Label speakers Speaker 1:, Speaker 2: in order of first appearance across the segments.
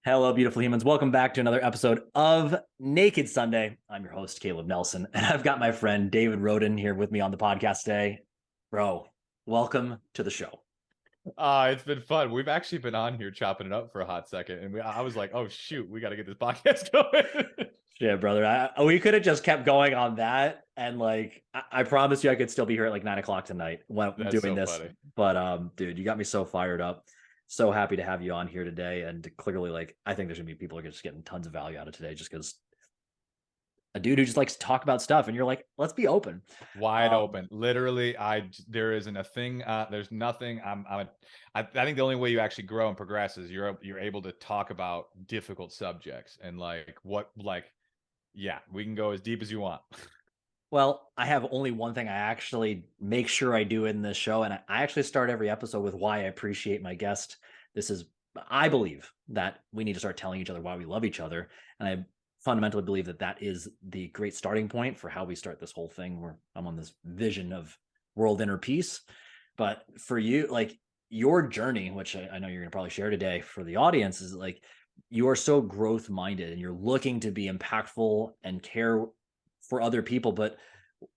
Speaker 1: Hello, beautiful humans. Welcome back to another episode of Naked Sunday. I'm your host, Caleb Nelson, and I've got my friend David Roden here with me on the podcast today. Bro, welcome to the show.
Speaker 2: It's been fun. We've actually been on here chopping it up for a hot second, and I was like, "Oh shoot, we got to get this podcast going."
Speaker 1: Yeah, brother. We could have just kept going on that, and I promise you, I could still be here at like 9 o'clock tonight when
Speaker 2: That's
Speaker 1: doing
Speaker 2: so
Speaker 1: this.
Speaker 2: funny.
Speaker 1: But dude, you got me so fired up. So happy to have you on here today, and clearly, I think there's gonna be people who are just getting tons of value out of today, just because a dude who just likes to talk about stuff, and you're like, let's be open.
Speaker 2: Wide open. Literally, there isn't a thing. There's nothing. I think the only way you actually grow and progress is you're able to talk about difficult subjects and yeah, we can go as deep as you want.
Speaker 1: Well, I have only one thing I actually make sure I do in this show, and I actually start every episode with why I appreciate my guest. This is, I believe that we need to start telling each other why we love each other, and I fundamentally believe that that is the great starting point for how we start this whole thing. Where I'm on this vision of world inner peace, but for you, like your journey, which I know you're going to probably share today for the audience, is like you are so growth minded, and you're looking to be impactful and care for other people, but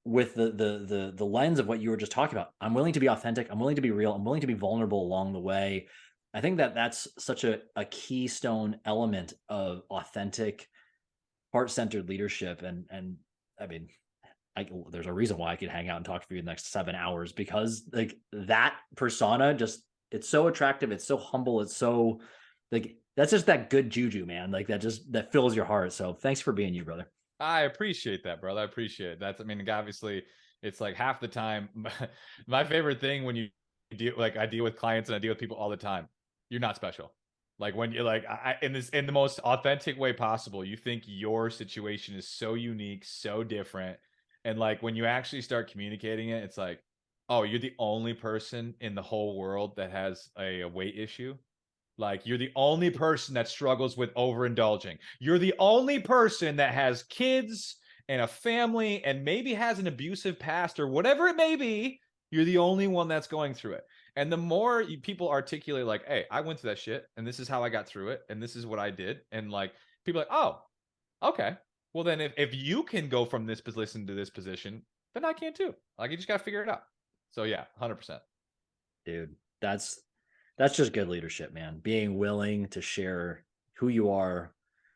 Speaker 1: with the lens of what you were just talking about. I'm willing to be authentic, I'm willing to be real, I'm willing to be vulnerable along the way. I think that that's such a keystone element of authentic, heart-centered leadership. And I mean, there's a reason why I could hang out and talk for you the next 7 hours, because like that persona, just it's so attractive, it's so humble, it's so like that's just that good juju, man. Like that fills your heart. So thanks for being you, brother.
Speaker 2: I appreciate that, brother. I appreciate it. I mean, obviously, it's like half the time. My favorite thing when you I deal with clients and I deal with people all the time. You're not special. Like when you're like, in the most authentic way possible, you think your situation is so unique, so different. And like when you actually start communicating it, it's like, oh, you're the only person in the whole world that has a weight issue. Like you're the only person that struggles with overindulging. You're the only person that has kids and a family and maybe has an abusive past or whatever it may be. You're the only one that's going through it. And the more people articulate, like, hey, I went through that shit and this is how I got through it and this is what I did. And like people are like, oh, okay. Well, then if you can go from this position to this position, then I can too. Like you just got to figure it out. So yeah, 100%.
Speaker 1: Dude, that's just good leadership, man. Being willing to share who you are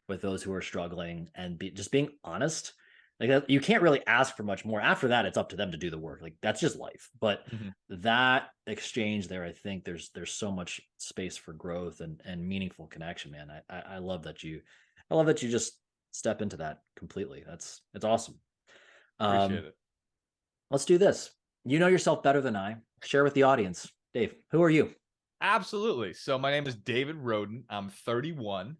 Speaker 1: with those who are struggling, and just being honest. Like that, you can't really ask for much more. After that, it's up to them to do the work. Like that's just life. But
Speaker 2: Mm-hmm.
Speaker 1: that exchange there, I think there's so much space for growth and meaningful connection, man. I love that you just step into that completely. It's awesome.
Speaker 2: Appreciate
Speaker 1: Um,
Speaker 2: it.
Speaker 1: let's do this. You know yourself better than I. Share with the audience. Dave, who are you?
Speaker 2: Absolutely. So my name is David Roden. I'm 31.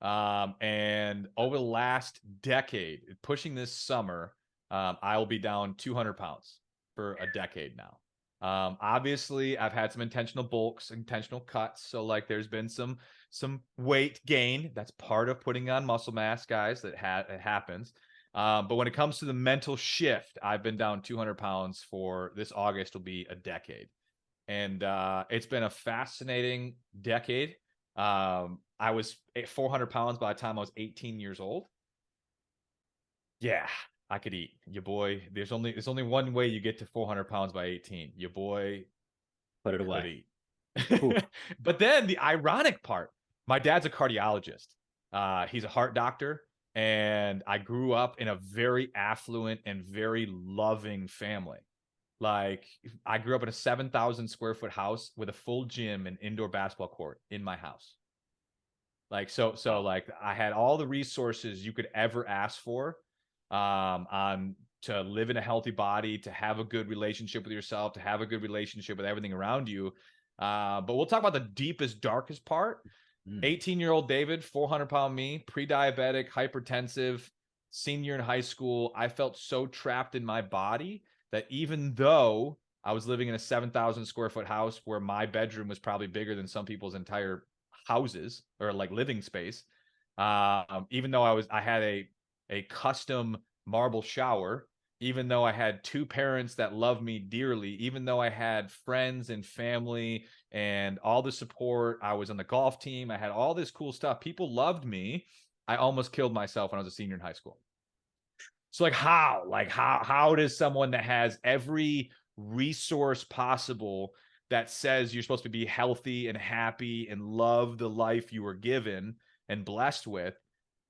Speaker 2: And over the last decade, pushing this summer, I will be down 200 pounds for a decade now. Obviously, I've had some intentional bulks, intentional cuts. So like there's been some weight gain. That's part of putting on muscle mass, guys. It happens. But when it comes to the mental shift, I've been down 200 pounds for this August will be a decade. And it's been a fascinating decade. I was 400 pounds by the time I was 18 years old. Yeah, I could eat. Your boy, there's only one way you get to 400 pounds by 18. Your boy
Speaker 1: Put it
Speaker 2: could
Speaker 1: away.
Speaker 2: eat.
Speaker 1: Oof.
Speaker 2: But then the ironic part, my dad's a cardiologist. He's a heart doctor. And I grew up in a very affluent and very loving family. Like I grew up in a 7,000 square foot house with a full gym and indoor basketball court in my house. Like so
Speaker 1: Wow.
Speaker 2: like I had all the resources you could ever ask for on to live in a healthy body, to have a good relationship with yourself, to have a good relationship with everything around you. But we'll talk about the deepest, darkest part.
Speaker 1: Mm.
Speaker 2: 18-year-old David, 400-pound me, pre-diabetic, hypertensive, senior in high school. I felt so trapped in my body that even though I was living in a 7,000 square foot house where my bedroom was probably bigger than some people's entire houses or like living space, even though I had a custom marble shower even though I had two parents that loved me dearly, even though I had friends and family and all the support, I was on the golf team, I had all this cool stuff. People loved me. I almost killed myself when I was a senior in high school. So like how? Like how does someone that has every resource possible that says you're supposed to be healthy and happy and love the life you were given and blessed with,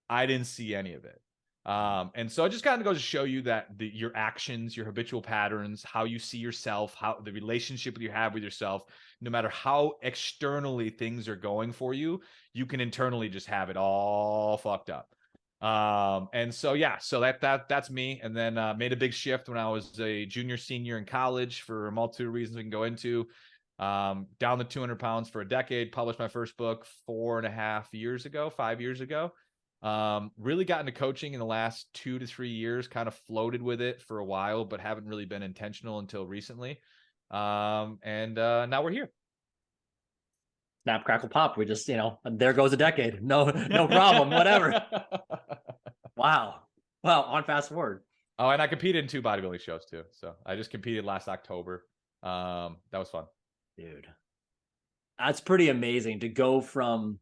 Speaker 2: I didn't see any of it. And so it just kind of goes to show you that your actions, your habitual patterns, how you see yourself, how the relationship you have with yourself, no matter how externally things are going for you, you can internally just have it all fucked up. And so yeah, so that's me. And then made a big shift when I was a junior, senior in college for a multitude of reasons we can go into. Down the 200 pounds for a decade, published my first book 4.5 years ago, 5 years ago. Really got into coaching in the last 2 to 3 years, kind of floated with it for a while, but haven't really been intentional until recently. And now we're here.
Speaker 1: Snap, crackle, pop. We just, there goes a decade. No, no problem. Whatever. Wow. Well, on fast forward.
Speaker 2: Oh, and I competed in 2 bodybuilding shows too. So I just competed last October. That was fun.
Speaker 1: Dude. That's pretty amazing to go from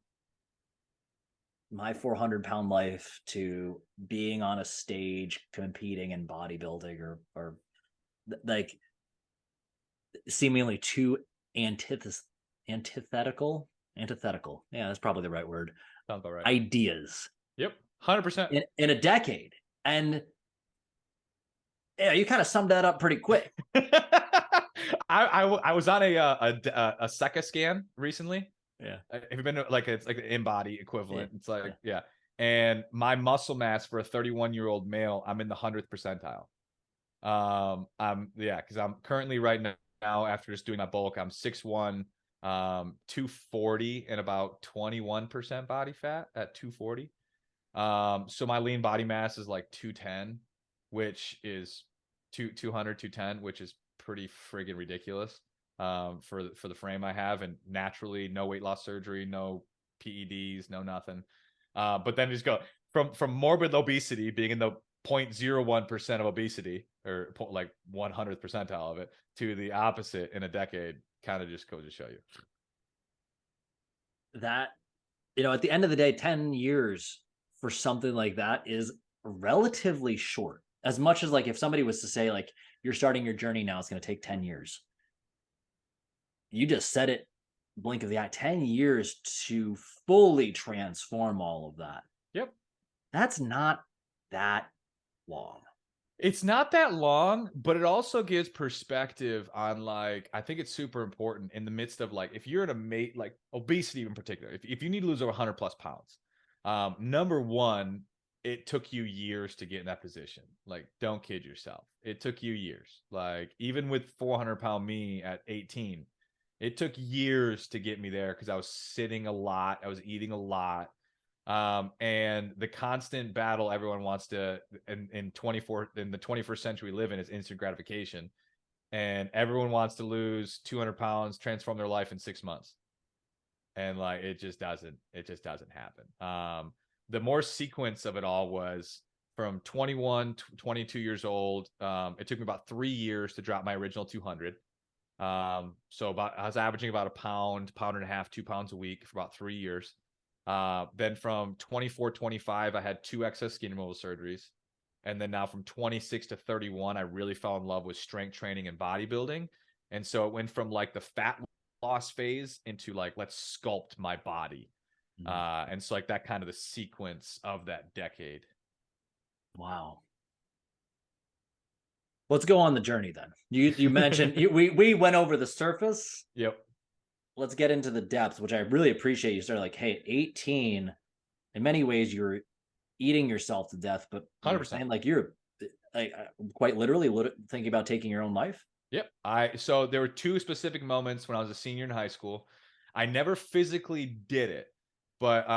Speaker 1: my 400-pound life to being on a stage competing in bodybuilding or like seemingly two antithetical. Yeah, that's probably the right word.
Speaker 2: Sounds about right.
Speaker 1: Ideas.
Speaker 2: Yep. 100%.
Speaker 1: In a decade. And yeah, you kind of summed that up pretty quick.
Speaker 2: I was on a SECA scan recently.
Speaker 1: Yeah.
Speaker 2: Have you been to, like, it's like an in-body equivalent?
Speaker 1: Yeah.
Speaker 2: It's like, yeah. And my muscle mass for a 31-year-old male, I'm in the 100th percentile. Because I'm currently right now, after just doing my bulk, I'm 6'1", 240 and about 21% body fat at 240. So my lean body mass is like 210, which is 200, 210, which is pretty friggin' ridiculous for the frame I have, and naturally no weight loss surgery, no PEDs, no nothing. But then just go from morbid obesity, being in the 0.01% of obesity, or like 100th percentile of it, to the opposite in a decade, kind of just goes to show you
Speaker 1: that, at the end of the day, 10 years for something like that is relatively short. As much as, like, if somebody was to say, like, you're starting your journey now, it's going to take 10 years. You just said it, blink of the eye, 10 years to fully transform all of that.
Speaker 2: Yep.
Speaker 1: That's not that long.
Speaker 2: It's not that long, but it also gives perspective on, like, I think it's super important in the midst of, like, if you're in a like obesity in particular, if you need to lose over 100 plus pounds, number one, it took you years to get in that position. Like, don't kid yourself. It took you years. Like, even with 400-pound me at 18, it took years to get me there because I was sitting a lot. I was eating a lot. And the constant battle everyone wants to in the 21st century we live in is instant gratification, and everyone wants to lose 200 pounds, transform their life in 6 months, and like it just doesn't happen. The more sequence of it all was from 21 to 22 years old. It took me about 3 years to drop my original 200. So I was averaging about a pound and a half, 2 pounds a week for about 3 years. Then from 24, 25, I had 2 excess skin removal surgeries. And then now from 26 to 31, I really fell in love with strength training and bodybuilding. And so it went from like the fat loss phase into like, let's sculpt my body. And so like that kind of the sequence of that decade.
Speaker 1: Wow. Let's go on the journey then. You mentioned we went over the surface.
Speaker 2: Yep.
Speaker 1: Let's get into the depths, which I really appreciate. You started like, hey, 18, in many ways you're eating yourself to death, but
Speaker 2: 100%.
Speaker 1: like you're like quite literally thinking about taking your own life.
Speaker 2: Yep. So there were 2 specific moments when I was a senior in high school. I never physically did it, but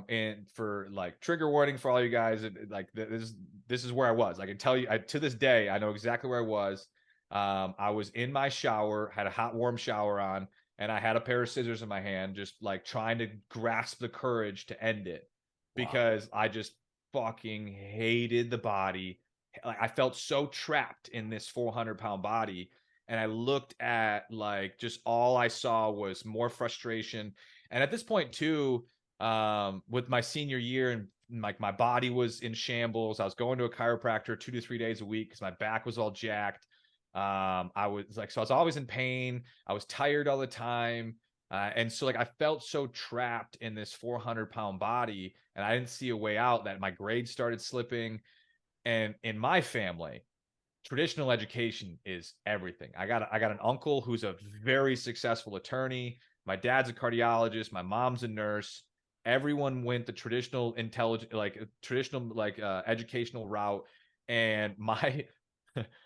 Speaker 2: and for like trigger warning for all you guys, like this is where I was. I can tell you, to this day, I know exactly where I was. I was in my shower, had a hot warm shower on, and I had a pair of scissors in my hand, just like trying to grasp the courage to end it, because I just fucking hated the body, like I felt so trapped in this 400-pound body. And I looked at like just all I saw was more frustration. And at this point, too, with my senior year and like my body was in shambles. I was going to a chiropractor 2 to 3 days a week because my back was all jacked. I was like, so I was always in pain. I was tired all the time. And so like I felt so trapped in this 400-pound body, and I didn't see a way out, that my grades started slipping. And in my family, traditional education is everything. I got an uncle who's a very successful attorney. My dad's a cardiologist. My mom's a nurse. Everyone went the traditional educational route. And my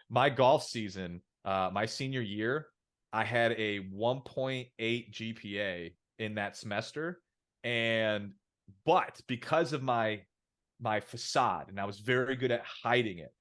Speaker 2: my golf season, my senior year, I had a 1.8 GPA in that semester. And but because of my facade, and I was very good at hiding it.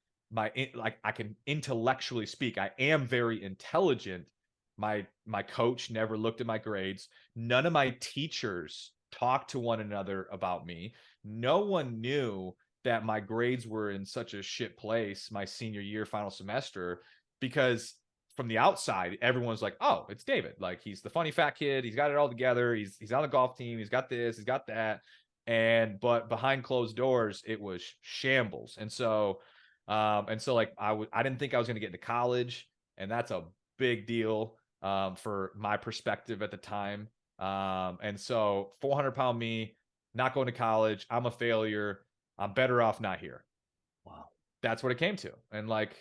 Speaker 2: Like I can intellectually speak. I am very intelligent. My coach never looked at my grades. None of my teachers talked to one another about me. No one knew that my grades were in such a shit place my senior year final semester, because from the outside everyone's like, "Oh, it's David. Like he's the funny fat kid. He's got it all together. He's on the golf team. He's got this, he's got that." But behind closed doors it was shambles. And so like I didn't think I was going to get into college, and that's a big deal for my perspective at the time. And so 400-pound me, not going to college, I'm a failure, I'm better off not here.
Speaker 1: Wow.
Speaker 2: That's what it came to. And like,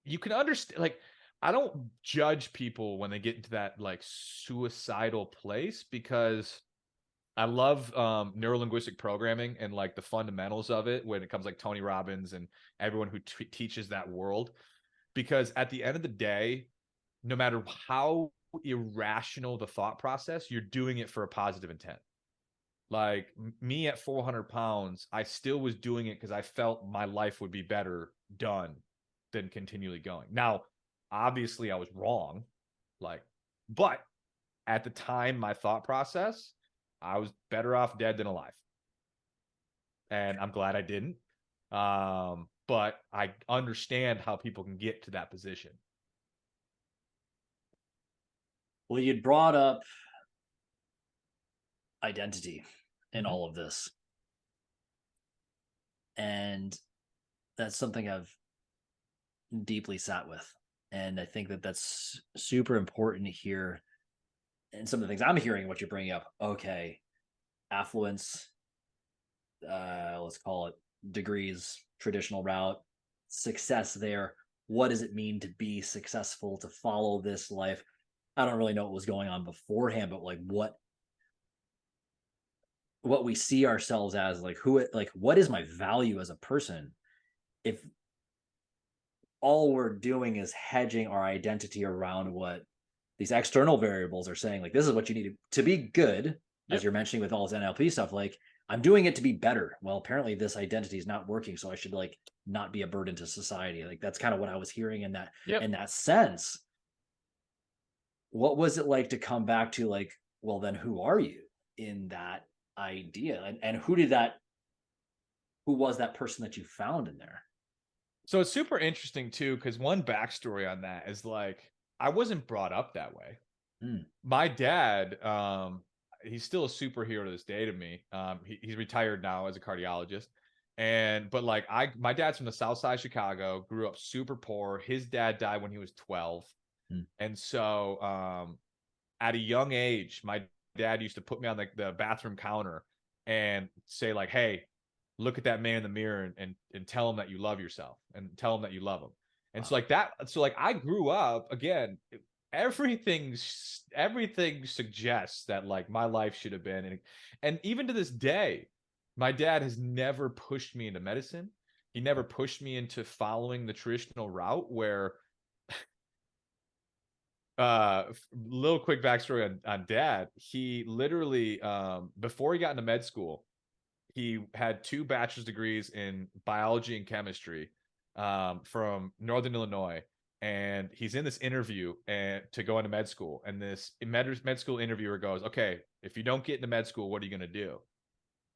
Speaker 2: you can understand, like, I don't judge people when they get into that like suicidal place, because I love neurolinguistic programming and like the fundamentals of it when it comes like Tony Robbins and everyone who teaches that world. Because at the end of the day, no matter how irrational the thought process, you're doing it for a positive intent. Like me at 400 pounds, I still was doing it because I felt my life would be better done than continually going. Now, obviously, I was wrong. Like, but at the time, my thought process, I was better off dead than alive. And I'm glad I didn't. But I understand how people can get to that position.
Speaker 1: Well, you'd brought up identity in
Speaker 2: Mhm.
Speaker 1: all of this. And that's something I've deeply sat with. And I think that that's super important here. And some of the things I'm hearing, what you're bringing up, okay, affluence, let's call it degrees, traditional route, success there. What does it mean to be successful, to follow this life? I don't really know what was going on beforehand, but like what we see ourselves as, like like what is my value as a person if all we're doing is hedging our identity around what these external variables are saying, like this is what you need to be good, as
Speaker 2: Yep.
Speaker 1: you're mentioning with all this NLP stuff, like I'm doing it to be better. Well, apparently this identity is not working, so I should like not be a burden to society. Like that's kind of what I was hearing
Speaker 2: Yep.
Speaker 1: in that sense. What was it like to come back to like, well, then who are you in that idea? And who was that person that you found in there?
Speaker 2: So it's super interesting too, because one backstory on that is like, I wasn't brought up that way.
Speaker 1: Hmm.
Speaker 2: My dad, he's still a superhero to this day to me. He's retired now as a cardiologist. But like my dad's from the South Side of Chicago, grew up super poor. His dad died when he was 12.
Speaker 1: Hmm.
Speaker 2: And so at a young age, my dad used to put me on the bathroom counter and say, like, hey, look at that man in the mirror and tell him that you love yourself and tell him that you love him. And so
Speaker 1: Wow.
Speaker 2: like that, so like I grew up again, everything everything suggests that like my life should have been, and even to this day, my dad has never pushed me into medicine. He never pushed me into following the traditional route where little quick backstory on dad. He literally before he got into med school, he had 2 bachelor's degrees in biology and chemistry from Northern Illinois. And he's in this interview and to go into med school. And this med school interviewer goes, okay, if you don't get into med school, what are you going to do?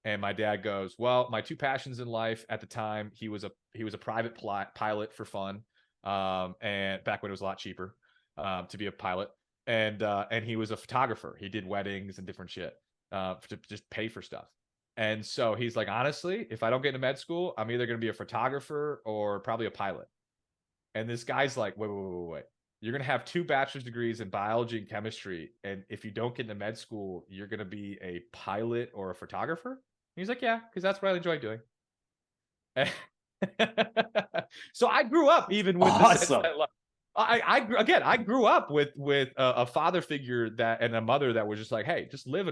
Speaker 2: And my dad goes, well, my two passions in life at the time, he was a private pilot for fun, and back when it was a lot cheaper to be a pilot, and he was a photographer. He did weddings and different shit to just pay for stuff. And so he's like, honestly, if I don't get into med school, I'm either going to be a photographer or probably a pilot. And this guy's like, wait. You're going to have two bachelor's degrees in biology and chemistry. And if you don't get into med school, you're going to be a pilot or a photographer? And he's like, yeah, because that's what I enjoy doing. So I grew up even with the sense
Speaker 1: Awesome.
Speaker 2: that, like, I grew up with a father figure that and a mother that was just like, hey, just live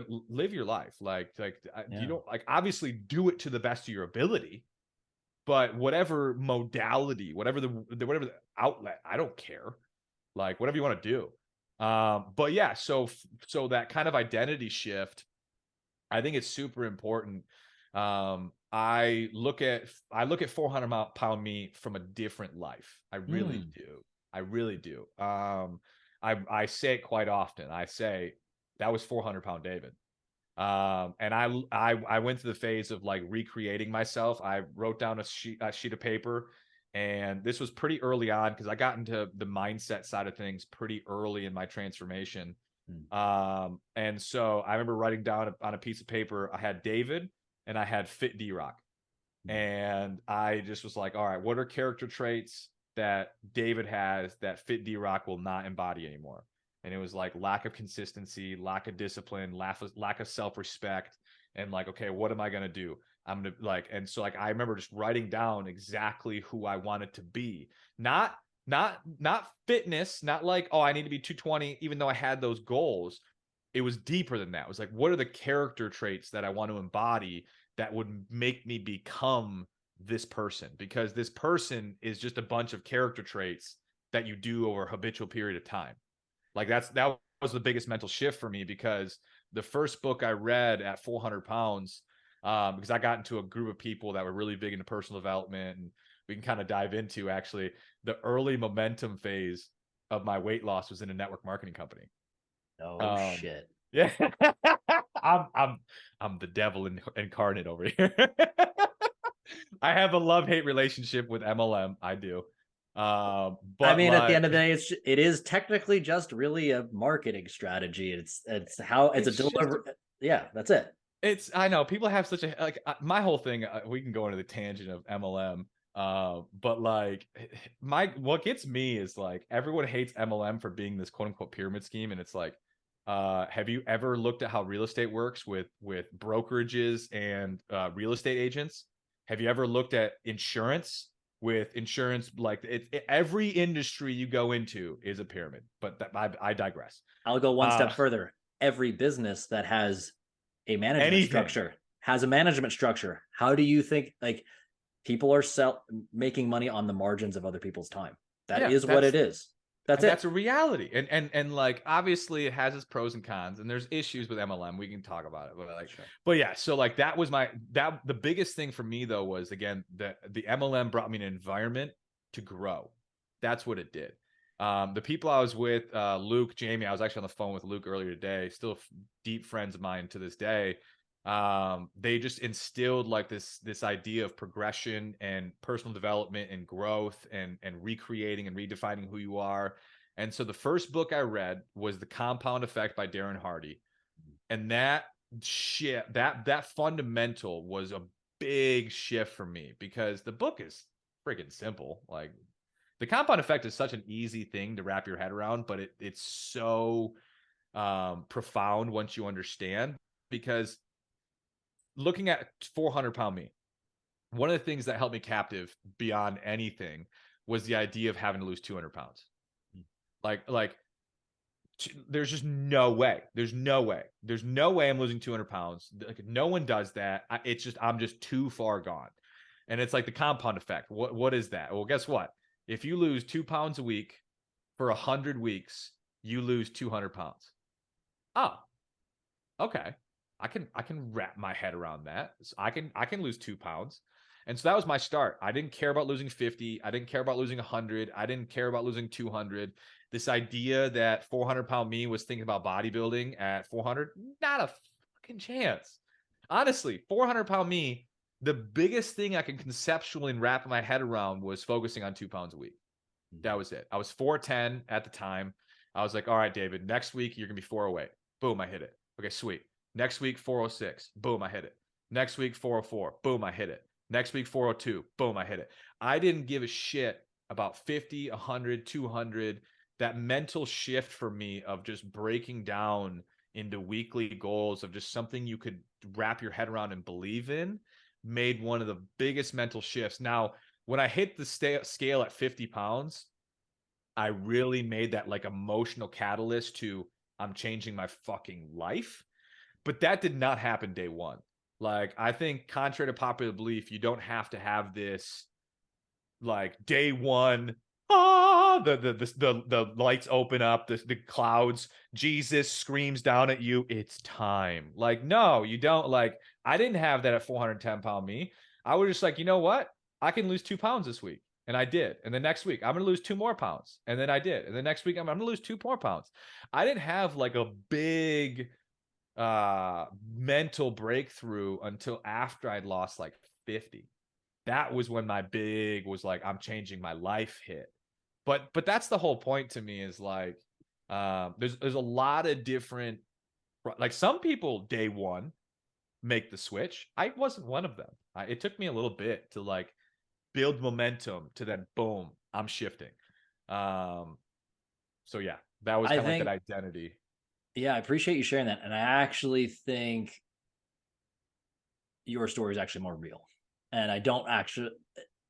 Speaker 2: your life. You
Speaker 1: Yeah.
Speaker 2: don't, like, obviously do it to the best of your ability, but whatever modality, whatever the outlet, I don't care. Like, whatever you want to do. But yeah, so that kind of identity shift, I think it's super important. I look at 400-pound me from a different life. I really
Speaker 1: Mm.
Speaker 2: do. I really do. I say it quite often. I say that was 400-pound David. And I went through the phase of like recreating myself. I wrote down a sheet of paper, and this was pretty early on because I got into the mindset side of things pretty early in my transformation.
Speaker 1: Mm.
Speaker 2: And so I remember writing down on a piece of paper, I had David and I had Fit D-Rock.
Speaker 1: Mm.
Speaker 2: And I just was like, all right, what are character traits that David has that Fit D-Rock will not embody anymore? And it was like lack of consistency, lack of discipline, lack of self-respect, and like, okay, what am I gonna do? I'm gonna like, and so like I remember just writing down exactly who I wanted to be. Not fitness, not like, oh, I need to be 220, even though I had those goals. It was deeper than that. It was like, what are the character traits that I want to embody that would make me become this person? Because this person is just a bunch of character traits that you do over a habitual period of time. Like that was the biggest mental shift for me, because the first book I read at 400 pounds, because I got into a group of people that were really big into personal development, and we can kind of dive into actually the early momentum phase of my weight loss was in a network marketing company.
Speaker 1: Oh
Speaker 2: Um,
Speaker 1: shit.
Speaker 2: yeah, I'm the devil incarnate over here. I have a love-hate relationship with MLM. I do.
Speaker 1: I
Speaker 2: But
Speaker 1: mean, at the end
Speaker 2: like,
Speaker 1: of the day, it is technically just really a marketing strategy. It's how it's a
Speaker 2: it's just
Speaker 1: deliver. Yeah, that's it.
Speaker 2: I know people have such a like my whole thing. We can go into the tangent of MLM. But like what gets me is like everyone hates MLM for being this quote unquote pyramid scheme, and it's like, have you ever looked at how real estate works with brokerages and real estate agents? Have you ever looked at insurance with insurance? Like every industry you go into is a pyramid. But I digress.
Speaker 1: I'll go one
Speaker 2: Uh,
Speaker 1: step further. Every business that has a management
Speaker 2: anything.
Speaker 1: structure has a management structure. How do you think like people are making money on the margins of other people's time? That
Speaker 2: Yeah,
Speaker 1: is what it is. That's
Speaker 2: and
Speaker 1: it.
Speaker 2: that's a reality. And like obviously it has its pros and cons, and there's issues with MLM. We can talk about it, but like,
Speaker 1: Sure.
Speaker 2: but yeah, so like that was the biggest thing for me though was, again, that the MLM brought me an environment to grow. That's what it did. The people I was with, Luke, Jamie, I was actually on the phone with Luke earlier today, still deep friends of mine to this day. They just instilled like this idea of progression and personal development and growth and recreating and redefining who you are. And so the first book I read was The Compound Effect by Darren Hardy. And that shit, that fundamental was a big shift for me, because the book is freaking simple. Like, the compound effect is such an easy thing to wrap your head around, but it's so profound once you understand. Because looking at 400-pound me, one of the things that helped me captive beyond anything was the idea of having to lose 200 pounds. Like there's just no way. There's no way. There's no way I'm losing 200 pounds. Like, no one does that. I'm just too far gone. And it's like the compound effect. What is that? Well, guess what? If you lose 2 pounds a week for 100 weeks, you lose 200 pounds. Oh, okay. I can wrap my head around that. So I can lose 2 pounds. And so that was my start. I didn't care about losing 50. I didn't care about losing 100. I didn't care about losing 200. This idea that 400-pound me was thinking about bodybuilding at 400, not a fucking chance. Honestly, 400-pound me, the biggest thing I can conceptually wrap my head around was focusing on 2 pounds a week. That was it. I was 410 at the time. I was like, all right, David, next week you're going to be 408. Boom, I hit it. Okay, sweet. Next week, 406. Boom, I hit it. Next week, 404. Boom, I hit it. Next week, 402. Boom, I hit it. I didn't give a shit about 50, 100, 200. That mental shift for me of just breaking down into weekly goals of just something you could wrap your head around and believe in made one of the biggest mental shifts. Now, when I hit the scale at 50 pounds, I really made that like emotional catalyst to I'm changing my fucking life. But that did not happen day one. Like, I think, contrary to popular belief, you don't have to have this like day one. The lights open up, the clouds, Jesus screams down at you, it's time. Like, no, you don't. Like, I didn't have that at 410-pound me. I was just like, you know what? I can lose 2 pounds this week. And I did. And the next week, I'm going to lose 2 more pounds. And then I did. And the next week, I'm going to lose 2 more pounds. I didn't have like a big mental breakthrough until after I'd lost like 50. That was when my big was like, I'm changing my life hit. But that's the whole point to me is like, there's a lot of different, like, some people day one make the switch. I wasn't one of them. It took me a little bit to like build momentum to then boom, I'm shifting. So yeah, that was
Speaker 1: I
Speaker 2: kind of like that
Speaker 1: think,
Speaker 2: identity.
Speaker 1: yeah, I appreciate you sharing that. And I actually think your story is actually more real. And I don't actually,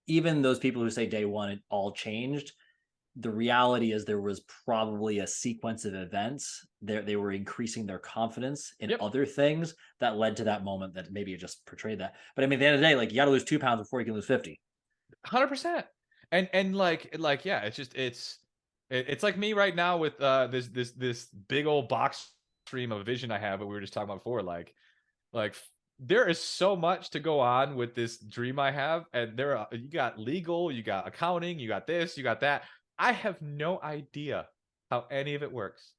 Speaker 1: even those people who say day one, it all changed. The reality is there was probably a sequence of events there. They were increasing their confidence in
Speaker 2: Yep,
Speaker 1: other things that led to that moment that maybe it just portrayed that. But I mean, at the end of the day, like you got to lose 2 pounds before you can lose 50.
Speaker 2: 100%. And like yeah, it's like me right now with this big old box stream of vision I have that we were just talking about before. Like there is so much to go on with this dream I have, and you got legal, you got accounting, you got this, you got that. I have no idea how any of it works.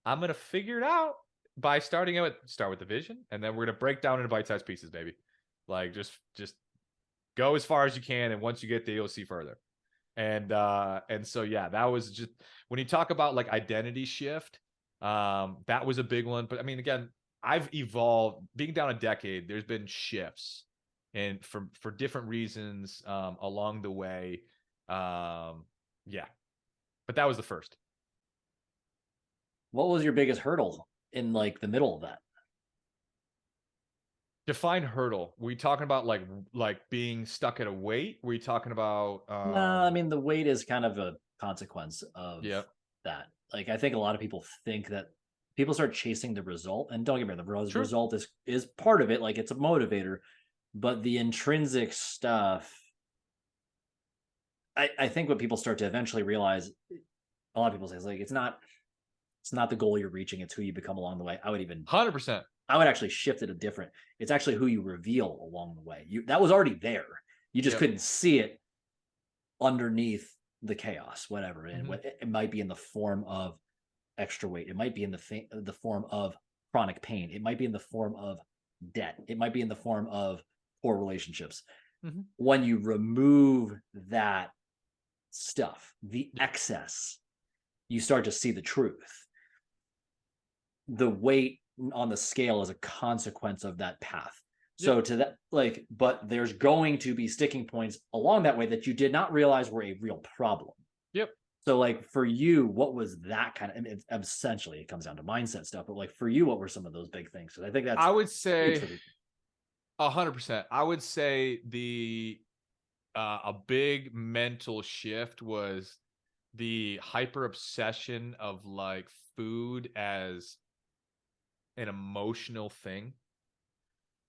Speaker 2: I'm gonna figure it out by start with the vision, and then we're gonna break down into bite-sized pieces, baby. Like just go as far as you can, and once you get there, you'll see further. And so yeah, that was just when you talk about like identity shift, that was a big one. But I mean, again, I've evolved being down a decade, there's been shifts and for different reasons along the way. Yeah, but that was the first.
Speaker 1: What was your biggest hurdle in like the middle of that?
Speaker 2: Define hurdle. Were you talking about like being stuck at a weight? Were you talking about
Speaker 1: No, I mean the weight is kind of a consequence of
Speaker 2: yeah,
Speaker 1: that. Like I think a lot of people think that people start chasing the result, and don't get me wrong, the
Speaker 2: true.
Speaker 1: result is part of it. Like it's a motivator, but the intrinsic stuff. I think what people start to eventually realize, a lot of people say, is like it's not the goal you're reaching, it's who you become along the way.
Speaker 2: 100%.
Speaker 1: I would actually shift it a different. It's actually who you reveal along the way. You that was already there. You just
Speaker 2: Yep.
Speaker 1: couldn't see it underneath the chaos, whatever. And
Speaker 2: Hmm.
Speaker 1: it might be in the form of extra weight. It might be in the form of chronic pain. It might be in the form of debt. It might be in the form of poor relationships.
Speaker 2: Hmm.
Speaker 1: When you remove that stuff, the
Speaker 2: Yep.
Speaker 1: excess, you start to see the truth. The weight on the scale is a consequence of that path.
Speaker 2: Yep.
Speaker 1: So to that, like, but there's going to be sticking points along that way that you did not realize were a real problem.
Speaker 2: Yep.
Speaker 1: So, like, for you, what was that kind of? I mean, essentially, it comes down to mindset stuff. But like for you, what were some of those big things? Because I think that's
Speaker 2: I would
Speaker 1: huge
Speaker 2: say
Speaker 1: for people.
Speaker 2: 100%. I would say a big mental shift was the hyper obsession of like food as an emotional thing.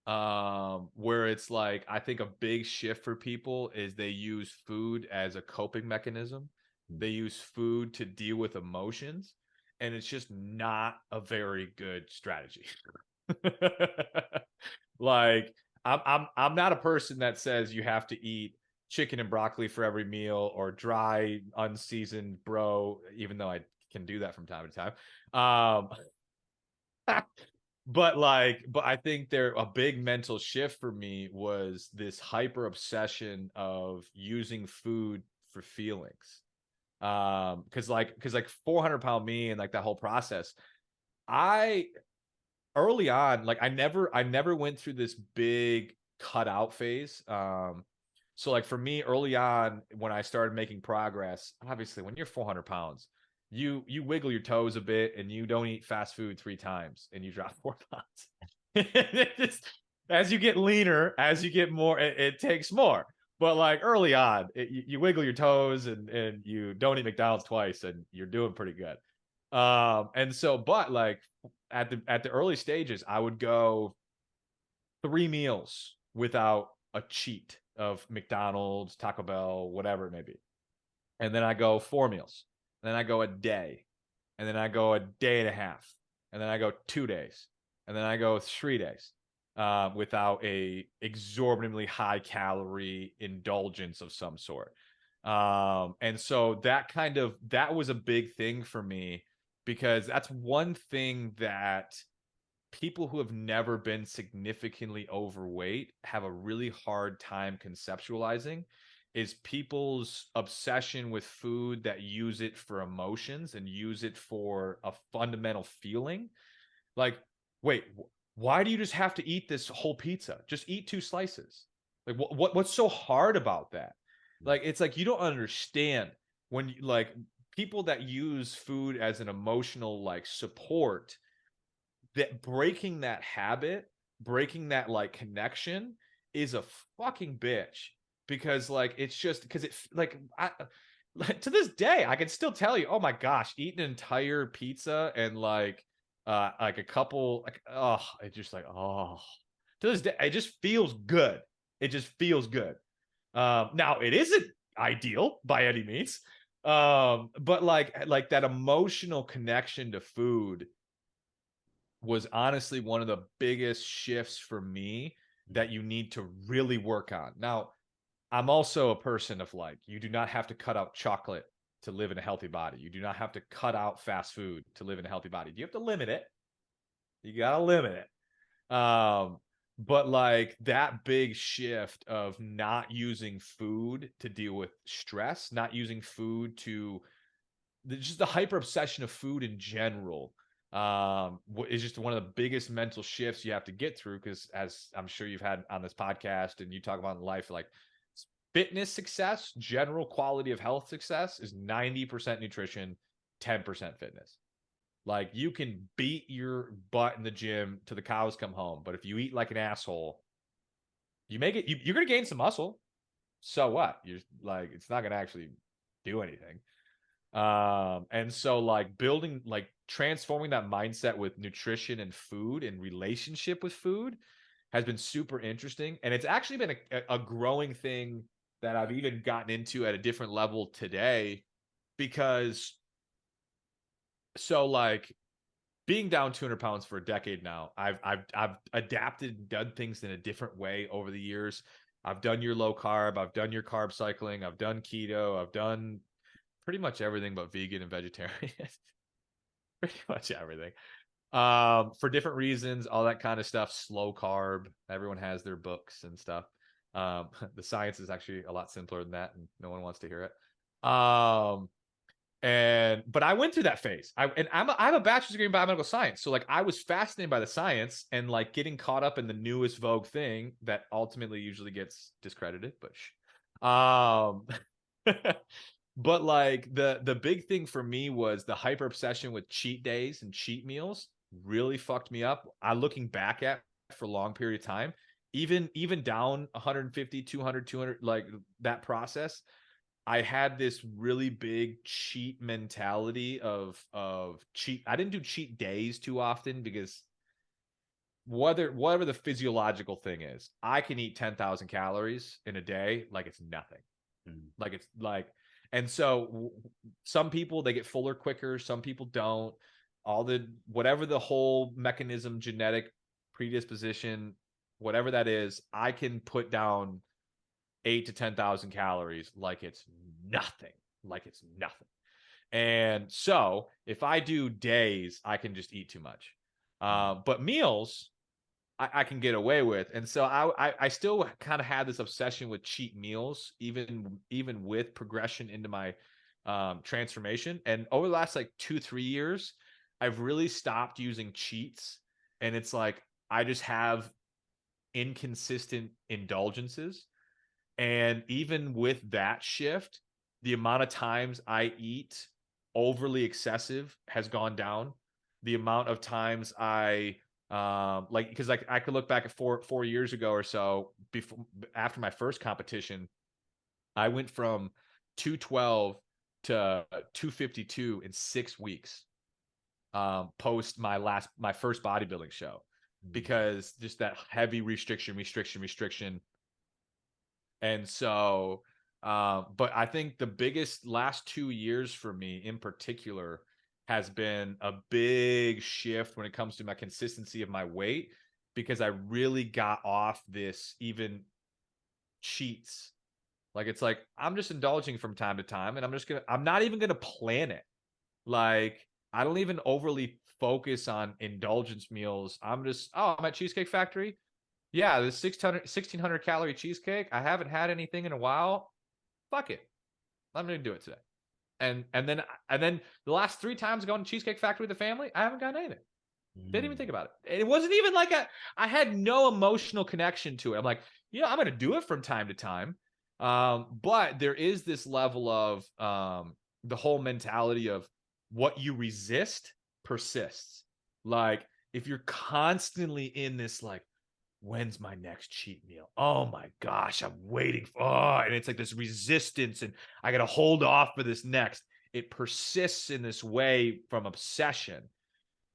Speaker 2: Where it's like I think a big shift for people is they use food as a coping mechanism. They use food to deal with emotions, and it's just not a very good strategy. Like I'm not a person that says you have to eat chicken and broccoli for every meal or dry unseasoned bro, even though I can do that from time to time. but I think there a big mental shift for me was this hyper obsession of using food for feelings. Because like 400-pound me and like that whole process, I early on, like I never went through this big cutout phase. So like for me early on when I started making progress, obviously when you're 400 pounds, you wiggle your toes a bit and you don't eat fast food 3 times and you drop 4 pounds. It just, as you get leaner, as you get more, it takes more. But like early on, you wiggle your toes and you don't eat McDonald's twice and you're doing pretty good. And so, but like at the early stages, I would go 3 meals without a cheat of McDonald's, Taco Bell, whatever it may be. And then I go 4 meals. And then I go a day. And then I go a day and a half. And then I go 2 days. And then I go 3 days without a exorbitantly high calorie indulgence of some sort. And so that was a big thing for me because that's one thing that people who have never been significantly overweight have a really hard time conceptualizing is people's obsession with food that use it for emotions and use it for a fundamental feeling. Like, wait, why do you just have to eat this whole pizza? Just eat 2 slices. Like, what's so hard about that? Like, it's like you don't understand when you like people that use food as an emotional like support, that breaking that habit, breaking that like connection is a fucking bitch because like it's just because it like I like, to this day I can still tell you, oh my gosh, eat an entire pizza and like a couple like oh it just like oh to this day it just feels good. It just feels good. Now it isn't ideal by any means. But like that emotional connection to food was honestly one of the biggest shifts for me that you need to really work on. Now, I'm also a person of like, you do not have to cut out chocolate to live in a healthy body. You do not have to cut out fast food to live in a healthy body. You have to limit it. You got to limit it. But like that big shift of not using food to deal with stress, not using food to just the hyper obsession of food in general is just one of the biggest mental shifts you have to get through because as I'm sure you've had on this podcast and you talk about in life, like fitness success, general quality of health success is 90% nutrition, 10% fitness. Like you can beat your butt in the gym till the cows come home, but if you eat like an asshole, you make it you're gonna gain some muscle. So what? You're like it's not gonna actually do anything. And so like building like transforming that mindset with nutrition and food and relationship with food has been super interesting. And it's actually been a growing thing that I've even gotten into at a different level today because so like being down 200 pounds for a decade now, I've adapted and done things in a different way over the years. I've done your low carb, I've done your carb cycling, I've done keto, I've done pretty much everything but vegan and vegetarian. Pretty much everything. For different reasons, all that kind of stuff. Slow carb. Everyone has their books and stuff. The science is actually a lot simpler than that, and no one wants to hear it. And but I went through that phase. I have a bachelor's degree in biomedical science, so like I was fascinated by the science and like getting caught up in the newest vogue thing that ultimately usually gets discredited. But but like the big thing for me was the hyper obsession with cheat days and cheat meals really fucked me up. I looking back at for a long period of time, even down 150, 200, 200 like that process, I had this really big cheat mentality of cheat. I didn't do cheat days too often because whatever the physiological thing is, I can eat 10,000 calories in a day like it's nothing. Like it's like, and so some people they get fuller quicker, some people don't. All the whatever the whole mechanism, genetic predisposition, whatever that is, I can put down 8 to 10,000 calories like it's nothing, like it's nothing. And so if I do days, I can just eat too much. But meals, I can get away with. And so I still kind of had this obsession with cheat meals, even with progression into my transformation. And over the last like 2-3 years, I've really stopped using cheats. And it's like I just have inconsistent indulgences. And even with that shift, the amount of times I eat overly excessive has gone down. The amount of times I like, because like I could look back at 4 years ago or so, before after my first competition, I went from 212 to 252 in 6 weeks, post my first bodybuilding show, because just that heavy restriction. And so, but I think the biggest last 2 years for me in particular has been a big shift when it comes to my consistency of my weight, because I really got off this even cheats. Like, it's like, I'm just indulging from time to time, and I'm not even going to plan it. Like, I don't even overly focus on indulgence meals. I'm just, oh, I'm at Cheesecake Factory. Yeah, this 1,600 calorie cheesecake. I haven't had anything in a while. Fuck it. I'm gonna do it today. And then the last 3 times going to Cheesecake Factory with the family, I haven't gotten anything. Didn't even think about it. It wasn't even like I had no emotional connection to it. I'm like, I'm gonna do it from time to time. But there is this level of the whole mentality of what you resist persists. Like, if you're constantly in this like, when's my next cheat meal? Oh my gosh, I'm waiting for, and it's like this resistance, and I got to hold off for this next. It persists in this way from obsession.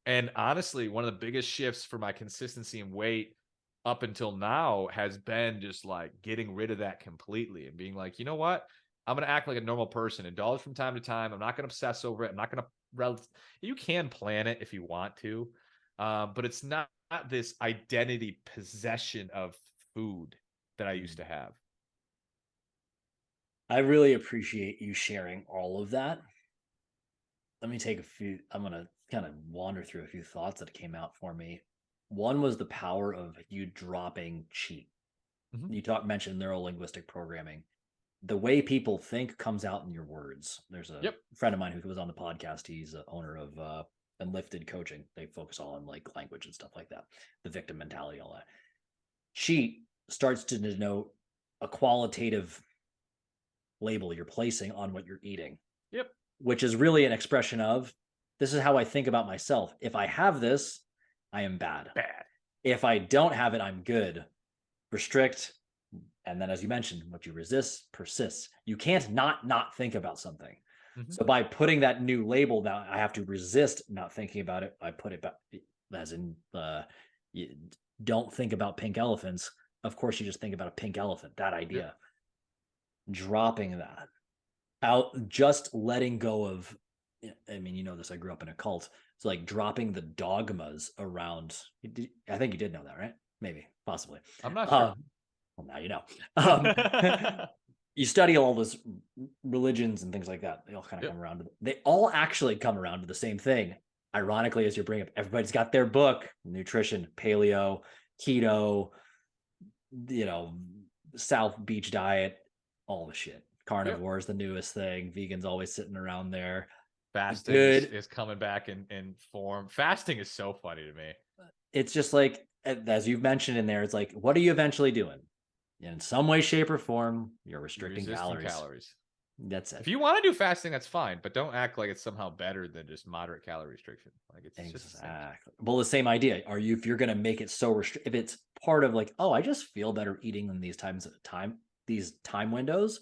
Speaker 2: And honestly, one of the biggest shifts for my consistency and weight up until now has been just like getting rid of that completely and being like, you know what? I'm going to act like a normal person, indulge from time to time. I'm not going to obsess over it. I'm not going to, you can plan it if you want to, but it's not this identity possession of food that I used to have.
Speaker 1: I really appreciate you sharing all of that. Let me take a few. I'm going to kind of wander through a few thoughts that came out for me. One was the power of you dropping cheat. You mentioned neuro-linguistic programming. The way people think comes out in your words. There's a friend of mine who was on the podcast. He's the owner of Unlifted Coaching. They focus all on like language and stuff like that, the victim mentality, all that. Cheat starts to denote a qualitative label you're placing on what you're eating.
Speaker 2: Yep.
Speaker 1: Which is really an expression of, this is how I think about myself. If I have this, I am bad. If I don't have it, I'm good. Restrict. And then, as you mentioned, what you resist persists. You can't not think about something. So by putting that new label, now I have to resist not thinking about it. I put it back, as in, you don't think about pink elephants. Of course, you just think about a pink elephant. That idea. Dropping that out, just letting go of, I mean, you know this, I grew up in a cult. It's like dropping the dogmas around. I think you did know that, right? Maybe, possibly.
Speaker 2: I'm not sure.
Speaker 1: Well, now you know. You study all those religions and things like that. They all kind of come around. They all actually come around to the same thing. Ironically, as you bring up, everybody's got their book: nutrition, paleo, keto, South Beach diet, all the shit. Carnivore is the newest thing. Vegans always sitting around there.
Speaker 2: Fasting is coming back in form. Fasting is so funny to me.
Speaker 1: It's just like, as you've mentioned in there, it's like, what are you eventually doing? In some way, shape, or form, you're restricting calories. That's it.
Speaker 2: If you want to do fasting, that's fine, but don't act like it's somehow better than just moderate calorie restriction. Like, it's
Speaker 1: exactly. Well, the same idea. If you're going to make it so restricted, if it's part of like, oh, I just feel better eating in these time windows,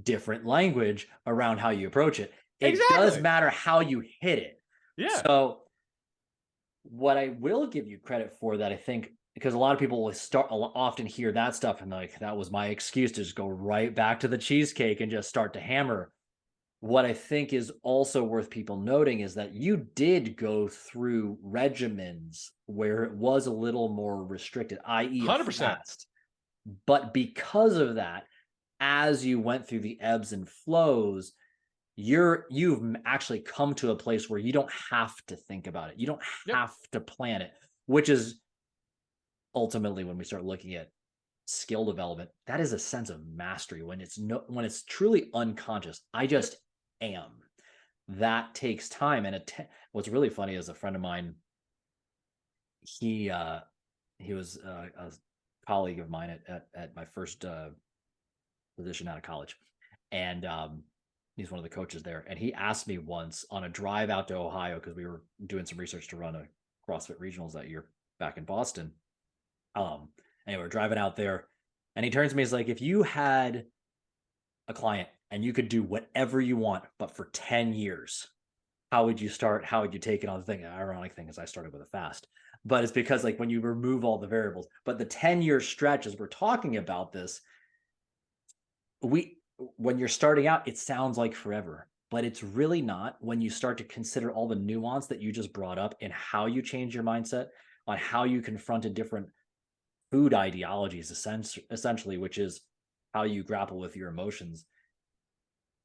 Speaker 1: different language around how you approach it. It does matter how you hit it.
Speaker 2: Yeah.
Speaker 1: So what I will give you credit for, that I think, because a lot of people will often hear that stuff and like, that was my excuse to just go right back to the cheesecake and just start to hammer. What I think is also worth people noting is that you did go through regimens where it was a little more restricted, i.e.
Speaker 2: 100%.
Speaker 1: fast. But because of that, as you went through the ebbs and flows, you've actually come to a place where you don't have to think about it. You don't
Speaker 2: Yep.
Speaker 1: have to plan it, which is ultimately when we start looking at skill development, that is a sense of mastery when when it's truly unconscious. I
Speaker 2: Yep.
Speaker 1: just am. That takes time. And what's really funny is a friend of mine, he uh he was a colleague of mine at my first position out of college. And he's one of the coaches there. And he asked me once on a drive out to Ohio, because we were doing some research to run a CrossFit regionals that year back in Boston. Anyway, we're driving out there, and he turns to me, he's like, if you had a client and you could do whatever you want, but for 10 years, how would you start? How would you take it on? The thing, the ironic thing is I started with a fast, but it's because like when you remove all the variables, but the 10-year stretch, as we're talking about this, we when you're starting out, it sounds like forever, but it's really not when you start to consider all the nuance that you just brought up and how you change your mindset on how you confront a different food ideologies, essentially, which is how you grapple with your emotions,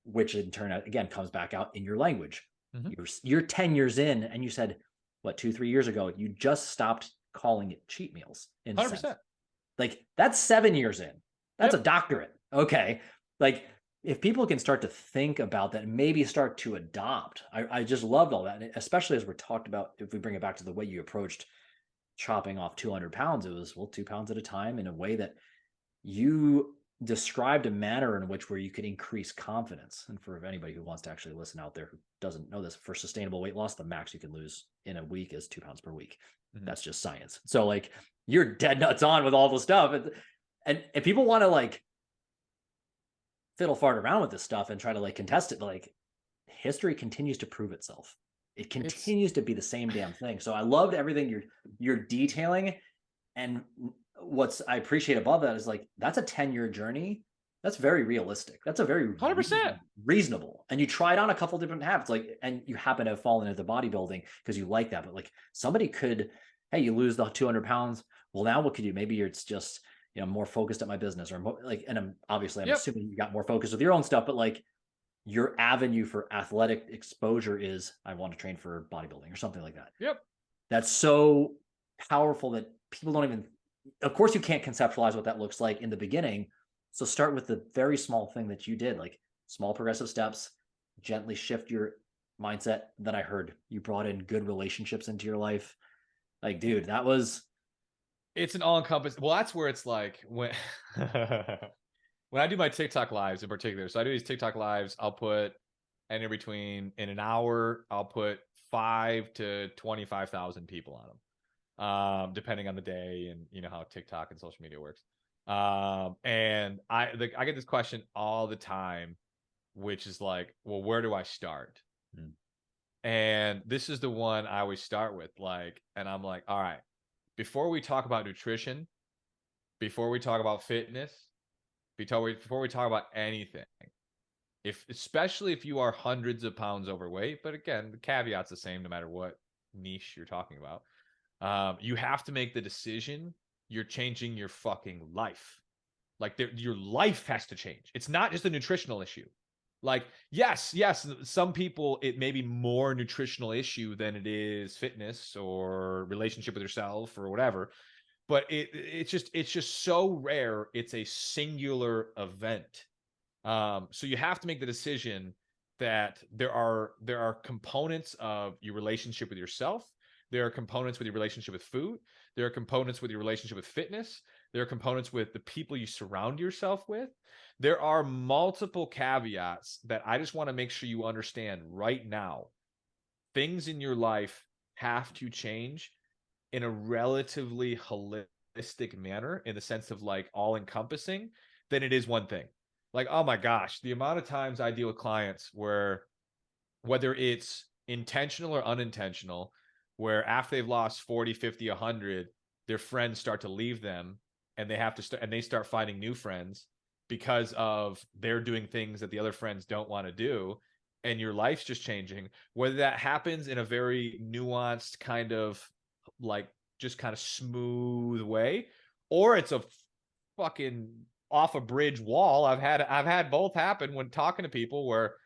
Speaker 1: which in turn again comes back out in your language.
Speaker 2: Mm-hmm.
Speaker 1: You're 10 years in, and you said, what, 2-3 years ago you just stopped calling it cheat meals, in a sense.
Speaker 2: 100%.
Speaker 1: Like, that's 7 years in. That's a
Speaker 2: Yep.
Speaker 1: doctorate. Okay. Like, if people can start to think about that and maybe start to adopt, I just loved all that. And especially as we're talked about, if we bring it back to the way you approached chopping off 200 pounds, it was, well, 2 pounds at a time, in a way that you described a manner in which where you could increase confidence. And for anybody who wants to actually listen out there who doesn't know this, for sustainable weight loss, the max you can lose in a week is 2 pounds per week.
Speaker 2: Mm-hmm.
Speaker 1: That's just science. So like, you're dead nuts on with all the stuff. And if people want to like fiddle fart around with this stuff and try to like contest it, like, history continues to prove itself. It
Speaker 2: It's
Speaker 1: continues to be the same damn thing. So I loved everything you're detailing. And what's I appreciate above that is like, that's a 10-year journey. That's very realistic. That's a very
Speaker 2: 100%.
Speaker 1: reasonable. And you tried on a couple different habits, like, and you happen to have fallen into bodybuilding because you like that. But like, somebody could, hey, you lose the 200 pounds. Well, now what could you? Maybe it's just, more focused at my business, or more, like, and I'm
Speaker 2: Yep.
Speaker 1: assuming you got more focused with your own stuff, but like, your avenue for athletic exposure is, I want to train for bodybuilding or something like that.
Speaker 2: Yep.
Speaker 1: That's so powerful that people don't even, of course you can't conceptualize what that looks like in the beginning. So start with the very small thing that you did, like small progressive steps, gently shift your mindset. That I heard you brought in good relationships into your life. Like, dude, that was,
Speaker 2: It's an all-encompassing. Well, that's where it's like when when I do my TikTok lives in particular. So I do these TikTok lives. I'll put in between, in an hour, I'll put 5 to 25,000 people on them, depending on the day and how TikTok and social media works. And I get this question all the time, which is like, well, where do I start?
Speaker 1: Hmm.
Speaker 2: And this is the one I always start with, like, and I'm like, all right, before we talk about nutrition, before we talk about fitness, before we talk about anything, especially if you are hundreds of pounds overweight, but again, the caveat's the same no matter what niche you're talking about. You have to make the decision. You're changing your fucking life. Like, your life has to change. It's not just a nutritional issue. Like, yes, some people, it may be more nutritional issue than it is fitness or relationship with yourself or whatever. But it's just so rare. It's a singular event. So you have to make the decision that there are components of your relationship with yourself. There are components with your relationship with food. There are components with your relationship with fitness. There are components with the people you surround yourself with. There are multiple caveats that I just want to make sure you understand right now. Things in your life have to change in a relatively holistic manner, in the sense of like all encompassing, than it is one thing. Like, oh my gosh, the amount of times I deal with clients where, whether it's intentional or unintentional, where after they've lost 40, 50, 100, their friends start to leave them, and they have to start, and they start finding new friends because of they're doing things that the other friends don't want to do, and your life's just changing. Whether that happens in a very nuanced kind of, like, just kind of smooth way, or it's a fucking off a bridge wall. I've had both happen when talking to people, where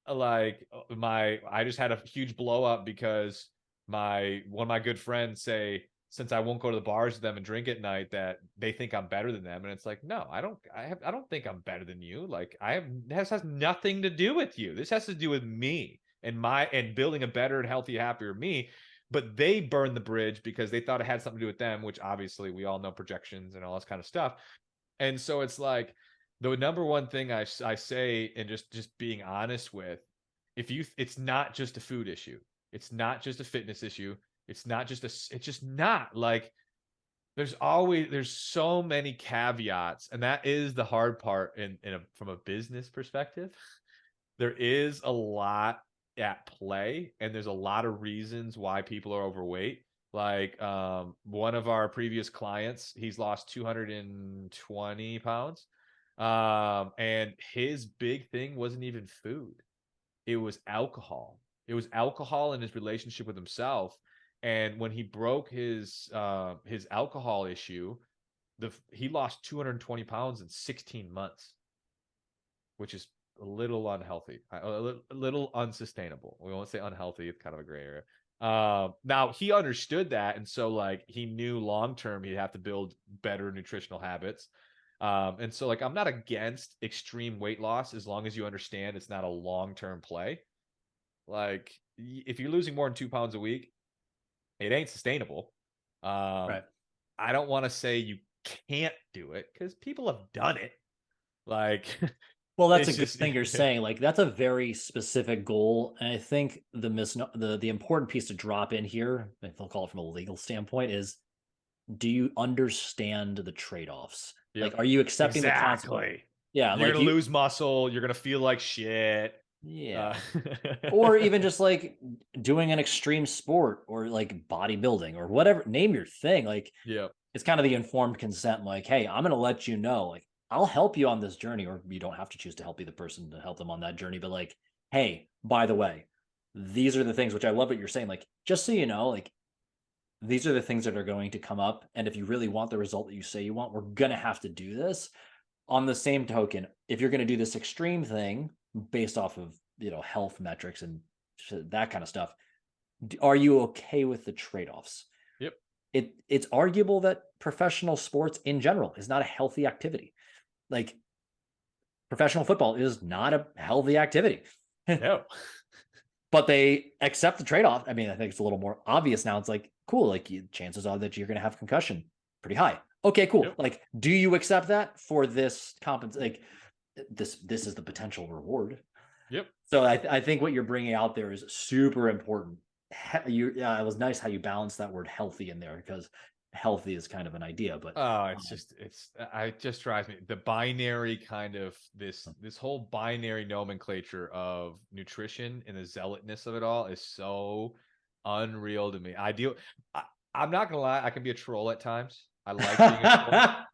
Speaker 2: like I just had a huge blow up because one of my good friends say, since I won't go to the bars with them and drink at night, that they think I'm better than them. And it's like, no, I don't think I'm better than you. Like, this has nothing to do with you. This has to do with me and building a better and healthier, happier me. But they burned the bridge because they thought it had something to do with them, which obviously we all know, projections and all this kind of stuff. And so it's like, the number one thing I say, and just being honest with, it's not just a food issue. It's not just a fitness issue. It's just not like, there's so many caveats, and that is the hard part from a business perspective. There is a lot at play, and there's a lot of reasons why people are overweight. Like, one of our previous clients, he's lost 220 pounds. And his big thing wasn't even food. It was alcohol. It was alcohol in his relationship with himself. And when he broke his alcohol issue, he lost 220 pounds in 16 months, which is a little unhealthy, a little unsustainable. We won't say unhealthy; it's kind of a gray area. Now he understood that, and so like he knew long term he'd have to build better nutritional habits. And so like I'm not against extreme weight loss as long as you understand it's not a long term play. Like, if you're losing more than 2 pounds a week, it ain't sustainable. Um,
Speaker 1: Right.
Speaker 2: I don't want to say you can't do it because people have done it. Like,
Speaker 1: Well, that's a
Speaker 2: it's
Speaker 1: good
Speaker 2: just
Speaker 1: thing you're
Speaker 2: yeah.
Speaker 1: saying. Like that's a very specific goal, and I think the important piece to drop in here, if I'll call it from a legal standpoint, is do you understand the trade-offs? Like,
Speaker 2: Yep.
Speaker 1: are you accepting the consequence?
Speaker 2: Exactly.
Speaker 1: Yeah,
Speaker 2: You're
Speaker 1: like
Speaker 2: gonna
Speaker 1: you,
Speaker 2: lose muscle. You're gonna feel like shit. Uh,
Speaker 1: yeah. Or even just like doing an extreme sport or like bodybuilding or whatever, name your thing. Like
Speaker 2: yep.
Speaker 1: it's kind of the informed consent, like, hey, I'm gonna let you know, like, I'll help you on this journey, or you don't have to choose to help be the person to help them on that journey, but like, hey, by the way, these are the things, which I love what you're saying, like, just so you know, like, these are the things that are going to come up. And if you really want the result that you say you want, we're gonna have to do this. On the same token, if you're gonna do this extreme thing based off of health metrics and that kind of stuff, are you okay with the trade-offs?
Speaker 2: Yep.
Speaker 1: It's arguable that professional sports in general is not a healthy activity. Like professional football is not a healthy activity.
Speaker 2: No.
Speaker 1: But they accept the trade-off. I mean, I think it's a little more obvious now. It's like, cool, like chances are that you're going to have concussion pretty high. Okay, cool.
Speaker 2: Yep.
Speaker 1: Like, do you accept that for this like this is the potential reward?
Speaker 2: Yep.
Speaker 1: So I think what you're bringing out there is super important. It was nice how you balanced that word healthy in there, because healthy is kind of an idea, but
Speaker 2: Oh, it just drives me. The binary kind of this whole binary nomenclature of nutrition and the zealotness of it all is so unreal to me. I'm not gonna lie, I can be a troll at times. I like being a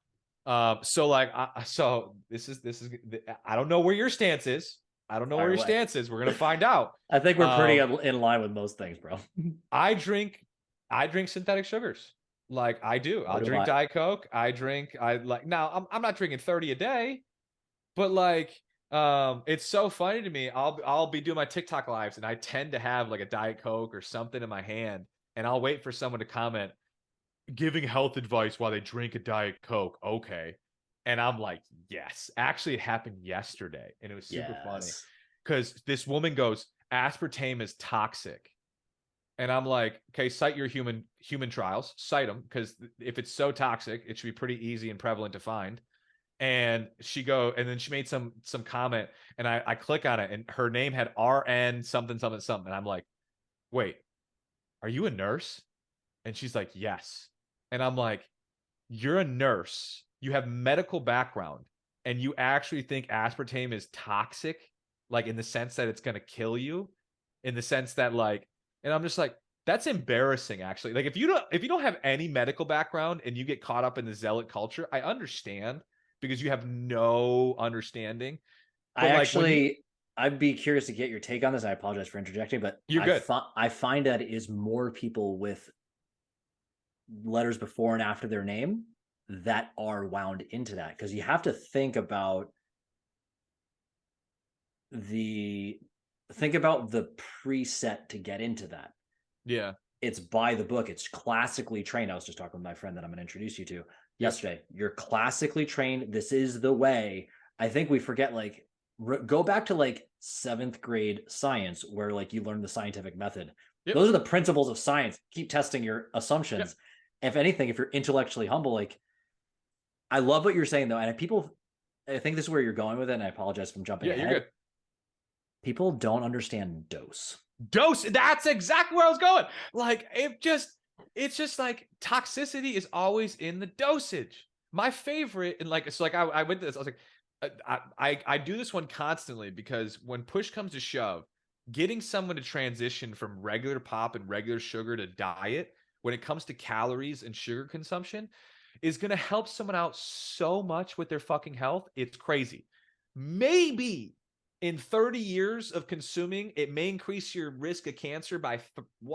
Speaker 2: troll. So like, so this is, I don't know where your stance is. I don't know
Speaker 1: all
Speaker 2: where
Speaker 1: right,
Speaker 2: your
Speaker 1: well,
Speaker 2: stance is. We're gonna find out.
Speaker 1: I think we're pretty
Speaker 2: Um,
Speaker 1: in line with most things, bro.
Speaker 2: I drink, I drink synthetic sugars. Like I do.
Speaker 1: So
Speaker 2: I'll
Speaker 1: do
Speaker 2: drink
Speaker 1: I.
Speaker 2: Diet Coke. I like now. I'm not drinking 30 a day, but like, it's so funny to me. I'll be doing my TikTok lives, and I tend to have like a Diet Coke or something in my hand, and I'll wait for someone to comment, giving health advice while they drink a Diet Coke. Okay. And I'm like, yes. Actually, it happened yesterday, and it was super funny
Speaker 1: Yes.
Speaker 2: because this woman goes, aspartame is toxic. And I'm like, okay, cite your human trials, cite them, because if it's so toxic, it should be pretty easy and prevalent to find. And then she made some comment, and I click on it, and her name had RN something something something, and I'm like, wait, are you a nurse? And she's like, yes. And I'm like, you're a nurse, you have medical background, and you actually think aspartame is toxic, like in the sense that it's going to kill you, in the sense that like, and I'm just like, that's embarrassing actually. Like, if you don't have any medical background and you get caught up in the zealot culture, I understand, because you have no understanding.
Speaker 1: I
Speaker 2: But like when you
Speaker 1: actually, I'd be curious to get your take on this. I apologize for interjecting, but
Speaker 2: you're good.
Speaker 1: I find that it is more people with letters before and after their name that are wound into that, because you have to think about the think about the preset to get into that.
Speaker 2: Yeah.
Speaker 1: It's by the book. It's classically trained. I was just talking with my friend that I'm going to introduce you to
Speaker 2: Yep.
Speaker 1: yesterday. You're classically trained. This is the way. I think we forget, like, go back to like seventh grade science where like you learn the scientific method.
Speaker 2: Yep.
Speaker 1: Those are the principles of science. Keep testing your
Speaker 2: Yep.
Speaker 1: assumptions. If anything, if you're intellectually humble, like, I love what you're saying though. And people, I think this is where you're going with it. And I apologize if I'm jumping
Speaker 2: Yeah, you're
Speaker 1: ahead.
Speaker 2: good.
Speaker 1: People don't understand dose.
Speaker 2: Dose. That's exactly where I was going. Like, it's just like toxicity is always in the dosage. My favorite, and like, so like I went to this, I was like, I do this one constantly because when push comes to shove, getting someone to transition from regular pop and regular sugar to diet when it comes to calories and sugar consumption is going to help someone out so much with their fucking health. It's crazy. Maybe in 30 years of consuming, it may increase your risk of cancer by,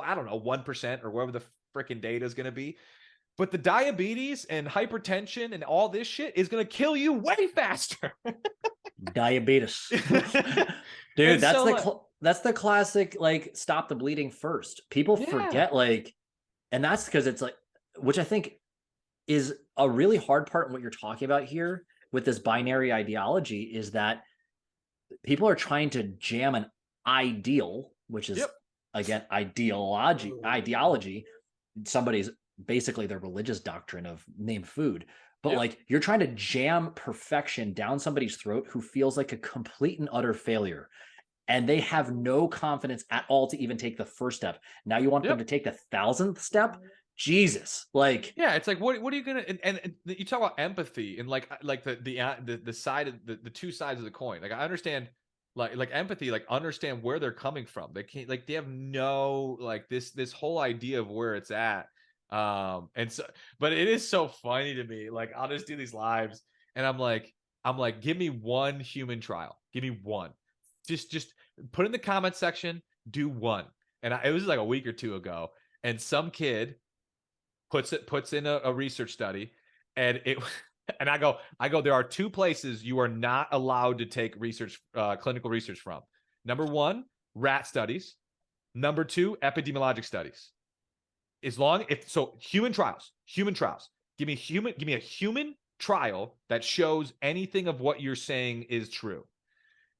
Speaker 2: I don't know, 1% or whatever the freaking data is going to be. But the diabetes and hypertension and all this shit is going to kill you way faster.
Speaker 1: Diabetes. Dude,
Speaker 2: And so, like,
Speaker 1: that's the classic, like, stop the bleeding first. People
Speaker 2: yeah.
Speaker 1: forget, like, and that's because it's like, which I think is a really hard part in what you're talking about here with this binary ideology, is that people are trying to jam an ideal, which is
Speaker 2: Yep.
Speaker 1: again ideology. Somebody's basically their religious doctrine of name food. But
Speaker 2: Yep.
Speaker 1: like, you're trying to jam perfection down somebody's throat who feels like a complete and utter failure, and they have no confidence at all to even take the first step. Now you want them
Speaker 2: Yep.
Speaker 1: to take the 1,000th step? Jesus. Like,
Speaker 2: Yeah, it's like what are you gonna, and you talk about empathy and like the side of the two sides of the coin. Like I understand like empathy, like understand where they're coming from. They can't, like, they have no, like, this whole idea of where it's at. And so, but it is so funny to me. Like I'll just do these lives and I'm like, give me one human trial. Give me one. Just put in the comment section, do one. And it was like a week or two ago, and some kid puts in a research study, and it and I go, there are two places you are not allowed to take research, clinical research from. Number one, rat studies. Number two, epidemiologic studies. As long, if so, human trials. Give me a human trial that shows anything of what you're saying is true.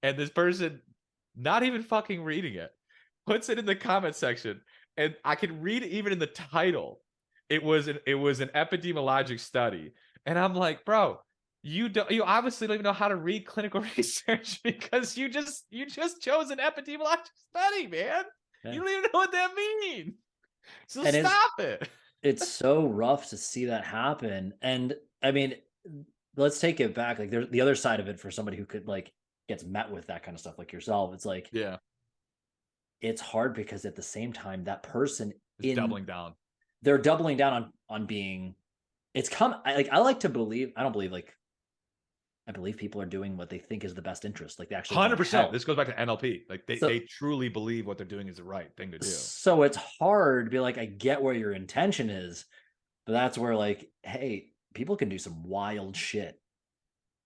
Speaker 2: And this person, not even fucking reading it, puts it in the comment section, and I can read it even in the title. It was an epidemiologic study, and I'm like, bro, you obviously don't even know how to read clinical research because you just chose an epidemiologic study, man.
Speaker 1: yeah.
Speaker 2: You don't even know what that means. So
Speaker 1: And
Speaker 2: stop it.
Speaker 1: it's so rough to see that happen. And I mean, let's take it back. Like, there's the other side of it for somebody who could, like, gets met with that kind of stuff like yourself. It's like,
Speaker 2: Yeah,
Speaker 1: it's hard because at the same time, that person
Speaker 2: it's
Speaker 1: in
Speaker 2: doubling down.
Speaker 1: they're doubling down on being, it's come, I like to believe, I don't believe, like, I believe people are doing what they think is the best interest. Like, they actually want
Speaker 2: 100%.
Speaker 1: help.
Speaker 2: This goes back to NLP. Like they
Speaker 1: So
Speaker 2: truly believe what they're doing is the right thing to do.
Speaker 1: so it's hard to be like, I get where your intention is, but that's where, like, hey, people can do some wild shit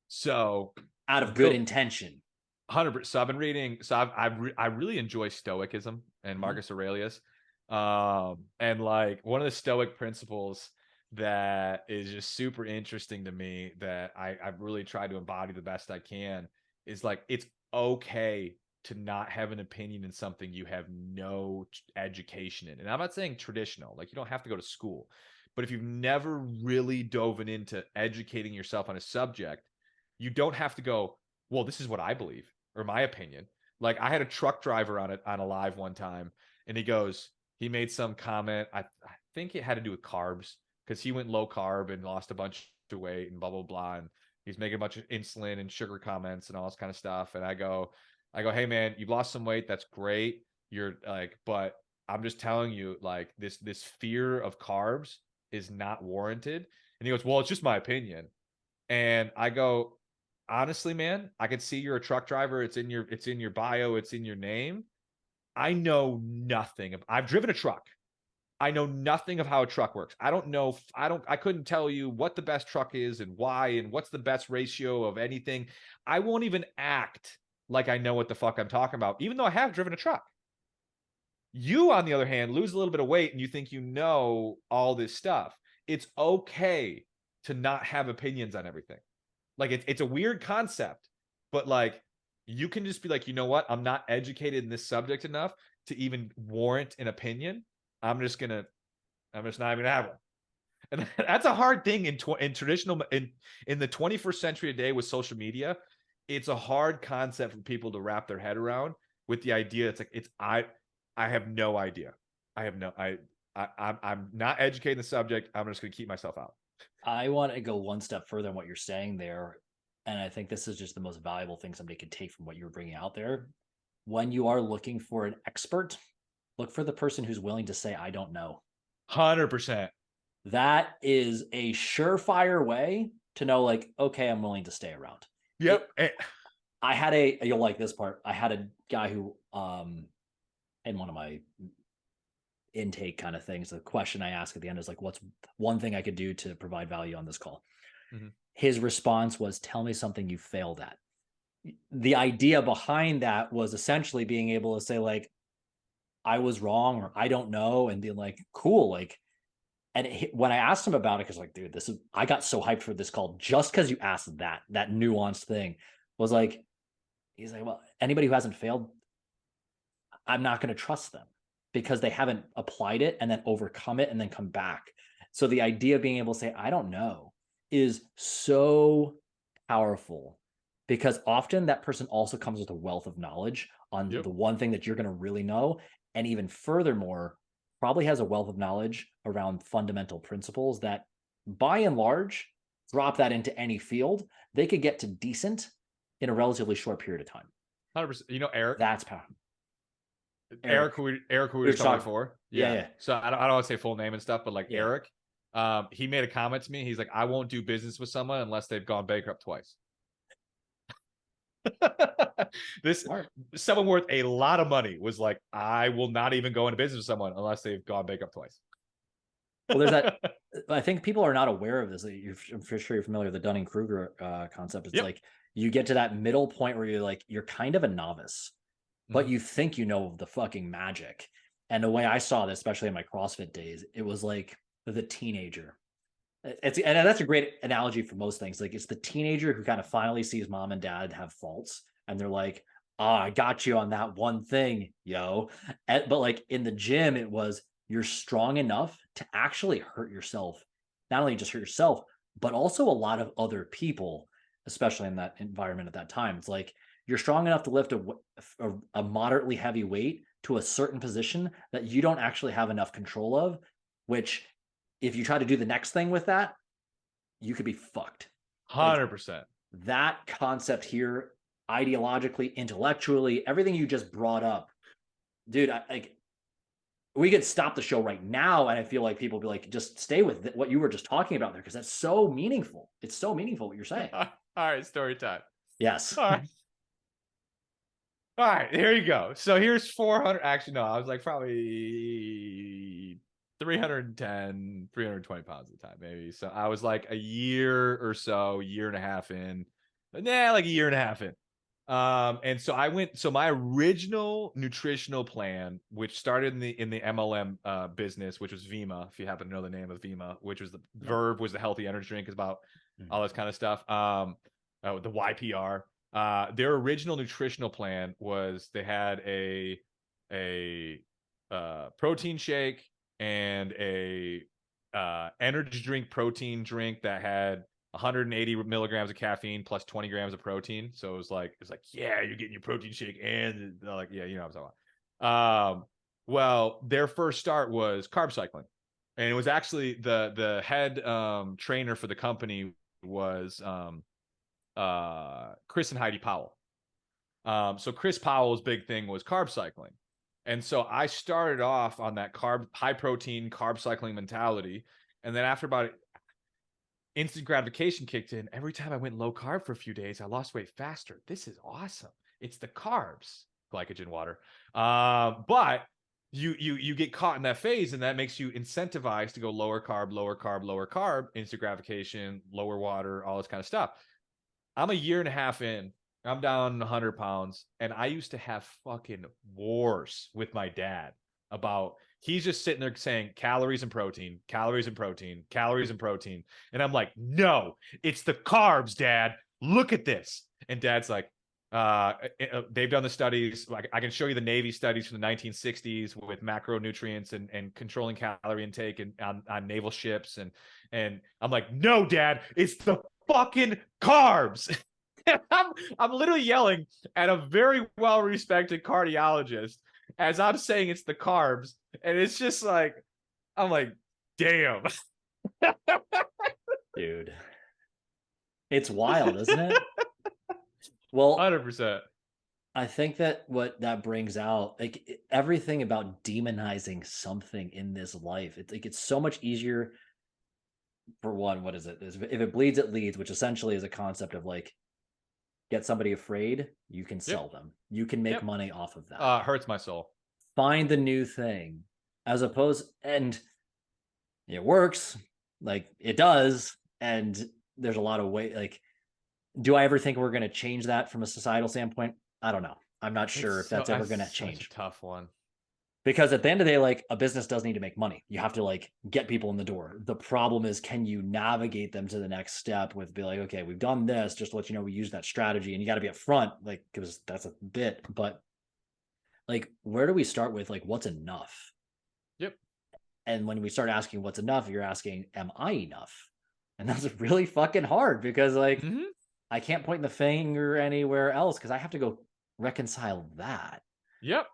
Speaker 2: So
Speaker 1: out of good
Speaker 2: go
Speaker 1: intention.
Speaker 2: 100%. So I've been reading. So I really enjoy Stoicism and
Speaker 1: Mhm.
Speaker 2: Marcus Aurelius. And like one of the Stoic principles that is just super interesting to me that I've really tried to embody the best I can is like, it's okay to not have an opinion in something you have no education in. And I'm not saying traditional, like you don't have to go to school, but if you've never really dove into educating yourself on a subject, you don't have to go, well, this is what I believe or my opinion. Like I had a truck driver on a live one time, and he made some comment. I think it had to do with carbs because he went low carb and lost a bunch of weight and blah blah blah. And he's making a bunch of insulin and sugar comments and all this kind of stuff. And I go, hey man, you've lost some weight. That's great. You're like, but I'm just telling you, like this fear of carbs is not warranted. And he goes, well, it's just my opinion. And I go, honestly, man, I could see you're a truck driver. It's in your bio, it's in your name. I know nothing of, I've driven a truck. I know nothing of how a truck works. I don't know. I couldn't tell you what the best truck is and why and what's the best ratio of anything. I won't even act like I know what the fuck I'm talking about, even though I have driven a truck. You, on the other hand, lose a little bit of weight and you think you know all this stuff. It's okay to not have opinions on everything. Like it's a weird concept, but like you can just be like, you know what? I'm not educated in this subject enough to even warrant an opinion. I'm just not even gonna have one. And that's a hard thing in traditional in the 21st century today with social media. It's a hard concept for people to wrap their head around with the idea. It's like I have no idea. I'm not educated in the subject. I'm just gonna keep myself out.
Speaker 1: I want to go one step further in what you're saying there. And I think this is just the most valuable thing somebody could take from what you're bringing out there. When you are looking for an expert, look for the person who's willing to say, I don't know.
Speaker 2: 100%.
Speaker 1: That is a surefire way to know, like, okay, I'm willing to stay around.
Speaker 2: Yep.
Speaker 1: I had you'll like this part. I had a guy who, in one of my intake kind of things, the question I ask at the end is like, what's one thing I could do to provide value on this call? Mm-hmm. His response was, tell me something you failed at. The idea behind that was essentially being able to say, like, I was wrong, or I don't know, and being like, cool. Like, and when I asked him about it, because like, dude, I got so hyped for this call just because you asked that nuanced thing. Was like, he's like, well, anybody who hasn't failed, I'm not going to trust them because they haven't applied it and then overcome it and then come back. So the idea of being able to say, I don't know, is so powerful, because often that person also comes with a wealth of knowledge on the one thing that you're going to really know. And even furthermore, probably has a wealth of knowledge around fundamental principles that, by and large, drop that into any field, they could get to decent in a relatively short period of time.
Speaker 2: 100%. You know, Eric.
Speaker 1: That's powerful.
Speaker 2: Eric, who we were talking before.
Speaker 1: Yeah.
Speaker 2: So I don't want to say full name and stuff, but like Eric, he made a comment to me. He's like, I won't do business with someone unless they've gone bankrupt twice. This someone worth a lot of money was like, I will not even go into business with someone unless they've gone bankrupt twice.
Speaker 1: Well, there's that. I think people are not aware of this. I'm for sure you're familiar with the Dunning-Kruger concept. It's like you get to that middle point where you're kind of a novice, but you think you know the fucking magic. And the way I saw this, especially in my CrossFit days, it was like the teenager. And that's a great analogy for most things. Like, it's the teenager who kind of finally sees mom and dad have faults, and they're like, I got you on that one thing, yo. But like in the gym, it was, you're strong enough to actually hurt yourself. Not only just hurt yourself, but also a lot of other people, especially in that environment at that time. It's like, you're strong enough to lift a moderately heavy weight to a certain position that you don't actually have enough control of, which, if you try to do the next thing with that, you could be fucked.
Speaker 2: 100%.
Speaker 1: Like, that concept here, ideologically, intellectually, everything you just brought up, dude, we could stop the show right now, and I feel like people be like, just stay with what you were just talking about there, because that's so meaningful. It's so meaningful what you're saying.
Speaker 2: All right, story time.
Speaker 1: Yes.
Speaker 2: All right, here you go. So here's 400. Actually, no, I was like probably 310, 320 pounds at the time, maybe. So I was like a year and a half in. Like a year and a half in. And so so my original nutritional plan, which started in the MLM business, which was Vima, if you happen to know the name of Vima, which was the Verb was the healthy energy drink, is about all this kind of stuff. The YPR. Their original nutritional plan was they had a protein shake and a energy drink, protein drink that had 180 milligrams of caffeine plus 20 grams of protein. So it was like, yeah, you're getting your protein shake, and they're like, yeah, you know what I'm talking about. Well, their first start was carb cycling, and it was actually the head trainer for the company was Chris and Heidi Powell. So Chris Powell's big thing was carb cycling. And so I started off on that high protein carb cycling mentality. And then after about instant gratification kicked in, every time I went low carb for a few days, I lost weight faster. This is awesome. It's the carbs, glycogen, water. But you get caught in that phase, and that makes you incentivized to go lower carb, instant gratification, lower water, all this kind of stuff. I'm a year and a half in, I'm down 100 pounds, and I used to have fucking wars with my dad about he's just sitting there saying calories and protein, calories and protein, calories and protein. And I'm like, no, it's the carbs, Dad. Look at this. And Dad's like, they've done the studies. Like, I can show you the Navy studies from the 1960s with macronutrients and controlling calorie intake and on naval ships. And I'm like, no, Dad, it's the fucking carbs. I'm literally yelling at a very well respected cardiologist as I'm saying it's the carbs, and it's just like I'm like, damn,
Speaker 1: Dude. It's wild, isn't it? Well,
Speaker 2: 100%.
Speaker 1: I think that what that brings out, like everything about demonizing something in this life, it's like it's so much easier for one. What is it? If it bleeds, it leads, which essentially is a concept of like get somebody afraid, you can
Speaker 2: Yep,
Speaker 1: sell them, you can make
Speaker 2: yep.
Speaker 1: money off of that.
Speaker 2: Hurts my soul.
Speaker 1: Find the new thing, as opposed, and it works, like it does, and there's a lot of way. Like, do I ever think we're going to change that from a societal standpoint? I don't know. I'm not sure if that's ever going to
Speaker 2: It's such a
Speaker 1: change.
Speaker 2: tough one.
Speaker 1: Because at the end of the day, like a business does need to make money. You have to like get people in the door. The problem is, can you navigate them to the next step with be like, okay, we've done this, just to let you know we use that strategy, and you got to be upfront, like, because that's a bit. But like, where do we start with like what's enough?
Speaker 2: Yep.
Speaker 1: And when we start asking what's enough, you're asking, am I enough? And that's really fucking hard because like
Speaker 2: Mm-hmm.
Speaker 1: I can't point the finger anywhere else because I have to go reconcile that.
Speaker 2: Yep.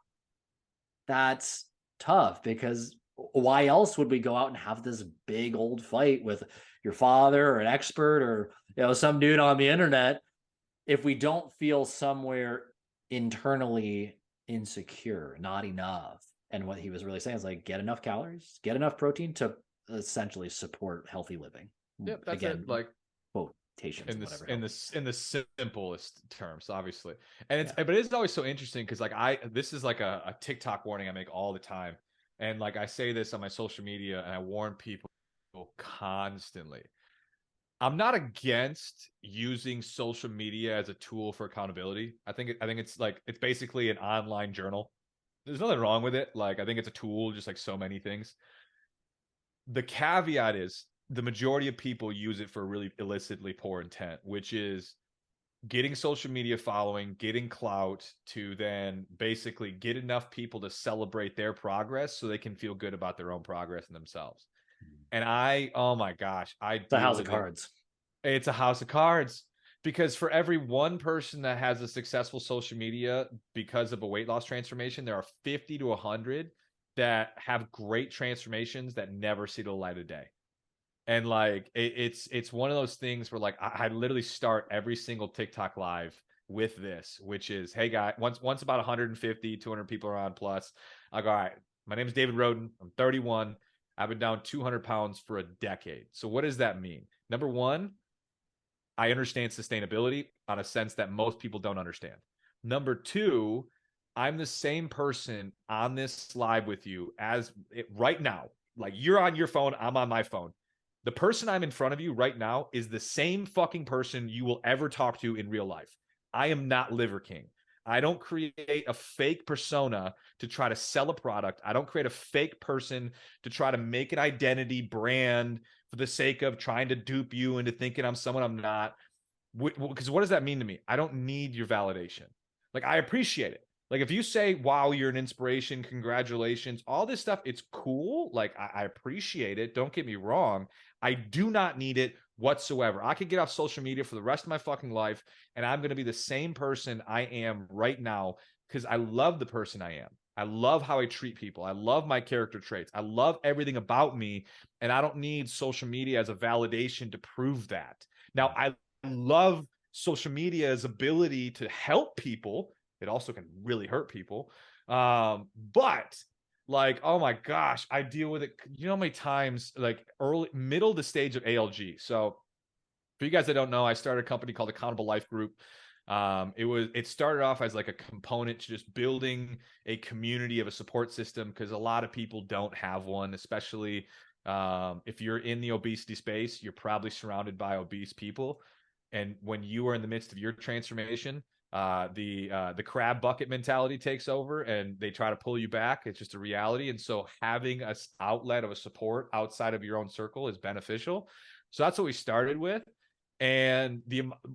Speaker 1: That's tough because why else would we go out and have this big old fight with your father or an expert or some dude on the internet if we don't feel somewhere internally insecure, not enough? And what he was really saying is like get enough calories, get enough protein to essentially support healthy living.
Speaker 2: Yep. That's
Speaker 1: Again,
Speaker 2: it. Like
Speaker 1: quotations
Speaker 2: in
Speaker 1: and
Speaker 2: this
Speaker 1: whatever
Speaker 2: in
Speaker 1: else.
Speaker 2: this in the simplest terms, obviously. And it's
Speaker 1: Yeah.
Speaker 2: but it's always so interesting because like this is like a TikTok warning I make all the time. And like I say this on my social media and I warn people constantly. I'm not against using social media as a tool for accountability. I think it's like it's basically an online journal. There's nothing wrong with it. Like I think it's a tool just like so many things. The caveat is the majority of people use it for a really illicitly poor intent, which is getting social media following, getting clout to then basically get enough people to celebrate their progress so they can feel good about their own progress and themselves. And oh my gosh, I
Speaker 1: It's a
Speaker 2: deal
Speaker 1: house of
Speaker 2: with it.
Speaker 1: cards.
Speaker 2: It's a house of cards because for every one person that has a successful social media because of a weight loss transformation, there are 50 to 100 that have great transformations that never see the light of day. And like it's one of those things where like I literally start every single TikTok live with this, which is, hey guy, once about 150, 200 people are on plus, I go, all right, my name is David Roden. I'm 31. I've been down 200 pounds for a decade. So what does that mean? Number one, I understand sustainability on a sense that most people don't understand. Number two, I'm the same person on this live with you as right now. Like you're on your phone, I'm on my phone. The person I'm in front of you right now is the same fucking person you will ever talk to in real life. I am not Liver King. I don't create a fake persona to try to sell a product. I don't create a fake person to try to make an identity brand for the sake of trying to dupe you into thinking I'm someone I'm not. Because what does that mean to me? I don't need your validation. Like, I appreciate it. Like, if you say, wow, you're an inspiration, congratulations, all this stuff, it's cool. Like, I appreciate it. Don't get me wrong. I do not need it whatsoever. I could get off social media for the rest of my fucking life, and I'm going to be the same person I am right now because I love the person I am. I love how I treat people. I love my character traits. I love everything about me. And I don't need social media as a validation to prove that. Now, I love social media's ability to help people. It also can really hurt people. But like, oh my gosh, I deal with it. You know how many times, like early, middle to stage of ALG. So for you guys that don't know, I started a company called Accountable Life Group. It started off as like a component to just building a community of a support system because a lot of people don't have one, especially if you're in the obesity space, you're probably surrounded by obese people. And when you are in the midst of your transformation, The crab bucket mentality takes over, and they try to pull you back. It's just a reality. And so having a outlet of a support outside of your own circle is beneficial. So that's what we started with. And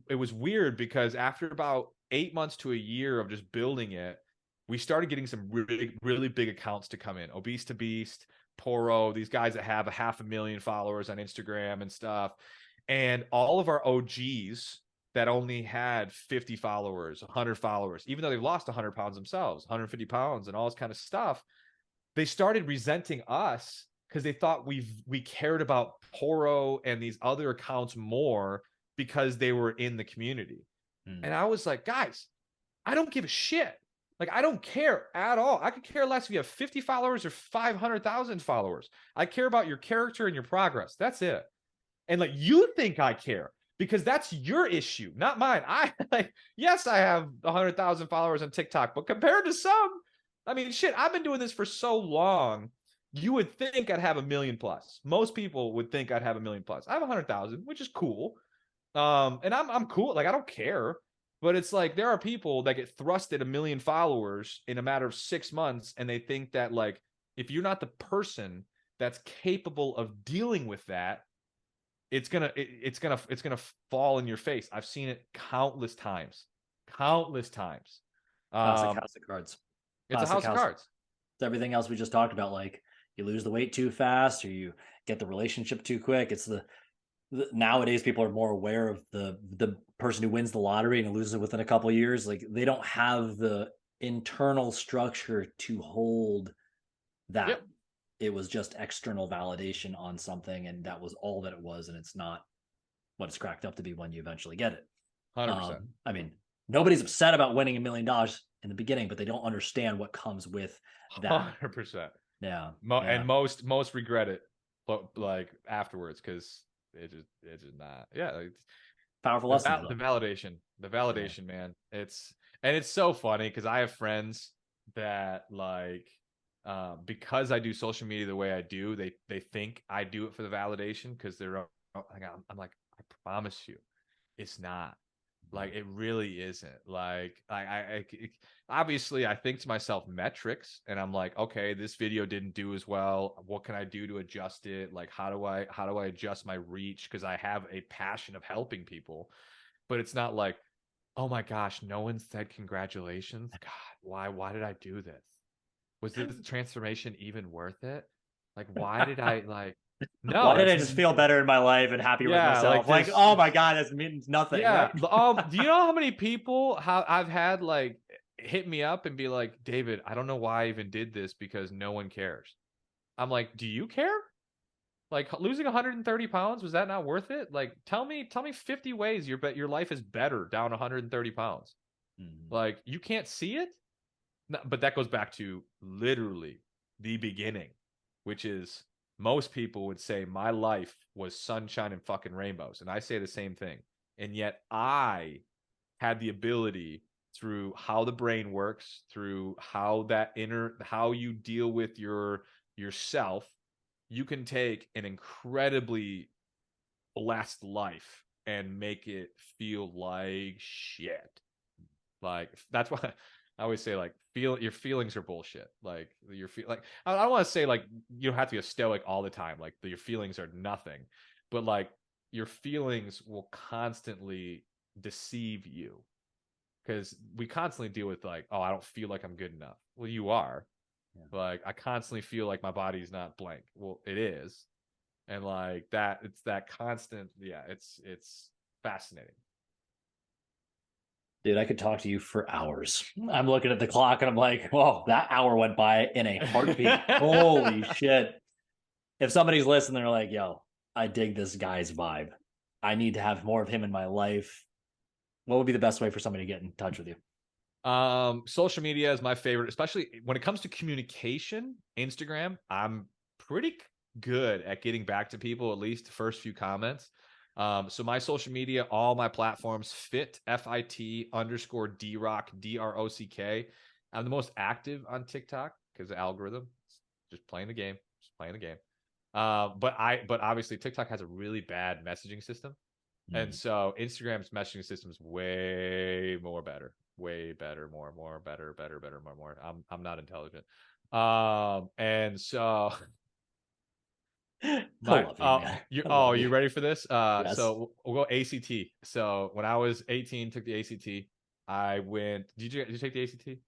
Speaker 2: it was weird because after about 8 months to a year of just building it, we started getting some really, really big accounts to come in. Obese to Beast, Poro, these guys that have 500,000 followers on Instagram and stuff. And all of our OGs that only had 50 followers, 100 followers, even though they've lost 100 pounds themselves, 150 pounds and all this kind of stuff, they started resenting us because they thought we cared about Poro and these other accounts more because they were in the community. And I was like, guys, I don't give a shit. Like, I don't care at all. I could care less if you have 50 followers or 500,000 followers. I care about your character and your progress. That's it. And like, you think I care because that's your issue, not mine. I like, yes, I have 100,000 followers on TikTok, but compared to some, I mean, shit, I've been doing this for so long. You would think I'd have 1,000,000 plus. Most people would think I'd have 1,000,000 plus. I have 100,000, which is cool. And I'm cool. Like, I don't care. But it's like there are people that get thrusted 1,000,000 followers in a matter of 6 months, and they think that like if you're not the person that's capable of dealing with that, it's gonna fall in your face. I've seen it countless times, countless times.
Speaker 1: Classic house of cards.
Speaker 2: It's a
Speaker 1: Classic
Speaker 2: house of
Speaker 1: house.
Speaker 2: cards.
Speaker 1: It's everything else we just talked about. Like you lose the weight too fast, or you get the relationship too quick. It's nowadays people are more aware of the person who wins the lottery and loses it within a couple of years. Like they don't have the internal structure to hold that.
Speaker 2: Yep.
Speaker 1: It was just external validation on something, and that was all that it was, and it's not what it's cracked up to be when you eventually get it.
Speaker 2: 100%.
Speaker 1: I mean, nobody's upset about winning $1,000,000 in the beginning, but they don't understand what comes with that.
Speaker 2: 100%.
Speaker 1: Yeah.
Speaker 2: And most regret it, but like afterwards, because it's just not. Yeah, like,
Speaker 1: Powerful lessons.
Speaker 2: the validation, man. It's so funny because I have friends that like, because I do social media the way I do, they think I do it for the validation because they're like, I'm like, I promise you, it's not. Like, it really isn't. Like, obviously I think to myself metrics, and I'm like, okay, this video didn't do as well. What can I do to adjust it? Like, how do I adjust my reach? Because I have a passion of helping people, but it's not like, oh my gosh, no one said congratulations. God, why did I do this? Was this transformation even worth it? Like, why did I like? No,
Speaker 1: why did I just feel better in my life and happier with myself? Like, oh my god, this means nothing.
Speaker 2: Yeah.
Speaker 1: Right?
Speaker 2: Do you know how many people I've had like hit me up and be like, David, I don't know why I even did this because no one cares. I'm like, do you care? Like, losing 130 pounds, was that not worth it? Like, tell me 50 ways your life is better down 130 pounds. Like, you can't see it? No, but that goes back to literally the beginning, which is most people would say my life was sunshine and fucking rainbows. And I say the same thing. And yet I had the ability through how the brain works, through how how you deal with yourself, you can take an incredibly blessed life and make it feel like shit. Like, that's why I always say, like, your feelings are bullshit. Like, like, I don't want to say like you don't have to be a stoic all the time. Like, your feelings are nothing, but like your feelings will constantly deceive you because we constantly deal with like, oh, I don't feel like I'm good enough. Well, you are. Yeah. Like, I constantly feel like my body's not blank. Well, it is, and like that, it's that constant. Yeah, it's fascinating.
Speaker 1: Dude, I could talk to you for hours. I'm looking at the clock and I'm like, whoa, that hour went by in a heartbeat. Holy shit. If somebody's listening, they're like, yo, I dig this guy's vibe. I need to have more of him in my life. What would be the best way for somebody to get in touch with you?
Speaker 2: Social media is my favorite, especially when it comes to communication. Instagram, I'm pretty good at getting back to people, at least the first few comments. So my social media, all my platforms, FIT_DROCK, DROCK. I'm the most active on TikTok because the algorithm, just playing the game, But obviously TikTok has a really bad messaging system. And so Instagram's messaging system is way more better, way better, more better, more. I'm not intelligent. And so
Speaker 1: I
Speaker 2: my
Speaker 1: love you, man.
Speaker 2: you
Speaker 1: I
Speaker 2: oh,
Speaker 1: love
Speaker 2: you
Speaker 1: you.
Speaker 2: ready for this?
Speaker 1: Yes.
Speaker 2: So we'll go ACT. So when I was 18, took the ACT. I went. Did you take the ACT?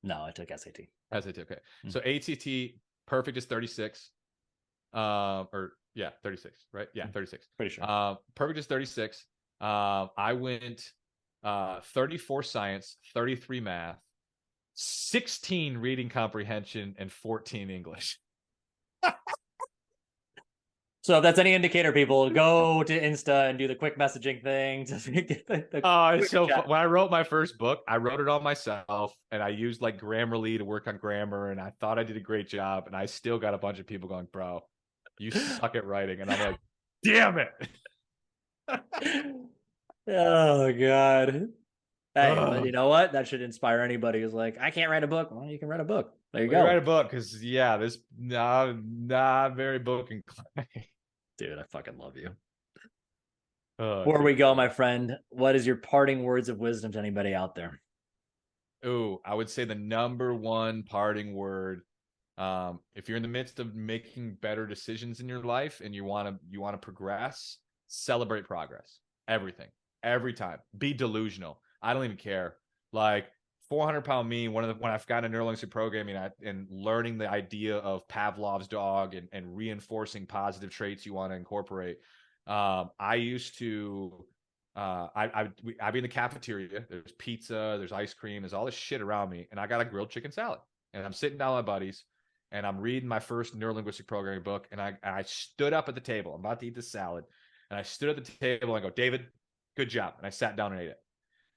Speaker 1: No, I took SAT.
Speaker 2: SAT. Okay.
Speaker 1: Mm.
Speaker 2: So ACT perfect is 36. Or yeah, 36, right? Yeah, 36.
Speaker 1: Pretty sure.
Speaker 2: Perfect is 36. I went 34 science, 33 math, 16 reading comprehension, and 14 English.
Speaker 1: So if that's any indicator, people, go to Insta and do the quick messaging thing. Just get the
Speaker 2: It's
Speaker 1: quick
Speaker 2: so
Speaker 1: chat.
Speaker 2: when I wrote my first book, I wrote it all myself, and I used like Grammarly to work on grammar, and I thought I did a great job, and I still got a bunch of people going, "Bro, you suck at writing," and I'm like, "Damn it!"
Speaker 1: Oh God. Hey, but you
Speaker 2: Ugh.
Speaker 1: know what? That should inspire anybody who's like, I can't write a book. Well, you can write a book. There you
Speaker 2: Well, you write
Speaker 1: go.
Speaker 2: a book because yeah, this not very book inclined.
Speaker 1: Dude, I fucking love you.
Speaker 2: Oh,
Speaker 1: Before we
Speaker 2: dude.
Speaker 1: go, my friend, what is your parting words of wisdom to anybody out there?
Speaker 2: Ooh, I would say the number one parting word. If you're in the midst of making better decisions in your life and you want to progress, celebrate progress. Everything, every time. Be delusional. I don't even care. Like 400-pound me, when I've gotten into neurolinguistic programming and learning the idea of Pavlov's dog and reinforcing positive traits you want to incorporate. I used to I'd be in the cafeteria. There's pizza, there's ice cream, there's all this shit around me, and I got a grilled chicken salad. And I'm sitting down with my buddies, and I'm reading my first neurolinguistic programming book, and I stood up at the table. I'm about to eat this salad, and I stood at the table and I go, David, good job. And I sat down and ate it.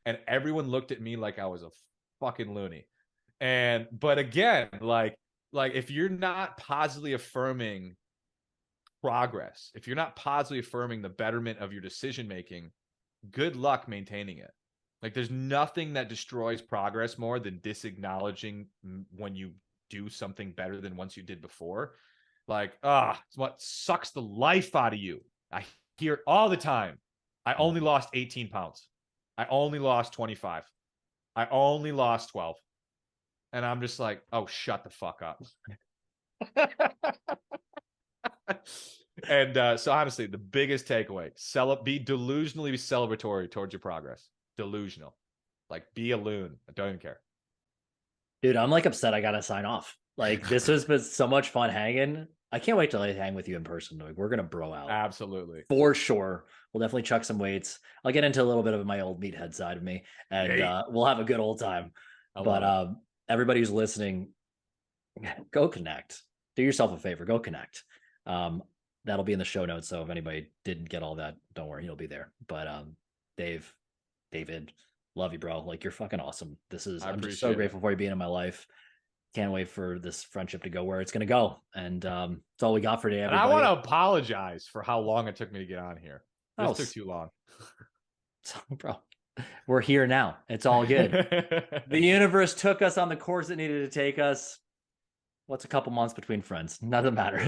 Speaker 2: And everyone looked at me like I was a fucking loony. But again, like if you're not positively affirming progress, if you're not positively affirming the betterment of your decision making, good luck maintaining it. Like there's nothing that destroys progress more than disacknowledging when you do something better than once you did before. Like, it's what sucks the life out of you. I hear it all the time. I only lost 18 pounds. I only lost 25. I only lost 12. And I'm just like, oh, shut the fuck up. And so honestly, the biggest takeaway, be delusionally celebratory towards your progress. Delusional. Like be a loon. I don't even care.
Speaker 1: Dude, I'm like upset I gotta sign off. Like this has been so much fun hanging. I can't wait till I hang with you in person. Like we're gonna bro out
Speaker 2: Absolutely.
Speaker 1: for sure. We'll definitely chuck some weights. I'll get into a little bit of my old meathead side of me, and
Speaker 2: Yay.
Speaker 1: we'll have a good old time.
Speaker 2: I
Speaker 1: But
Speaker 2: love it.
Speaker 1: everybody who's listening, go connect. Do yourself a favor. Go connect. That'll be in the show notes. So if anybody didn't get all that, don't worry, it'll be there. But David, love you, bro. Like you're fucking awesome.
Speaker 2: I
Speaker 1: I'm just so
Speaker 2: appreciate it.
Speaker 1: grateful for you being in my life. Can't wait for this friendship to go where it's gonna go. And it's all we got for today,
Speaker 2: And I
Speaker 1: everybody.
Speaker 2: want to apologize for how long it took me to get on here. This took too long.
Speaker 1: Bro, we're here now. It's all good. The universe took us on the course it needed to take us. What's a couple months between friends? Doesn't matter.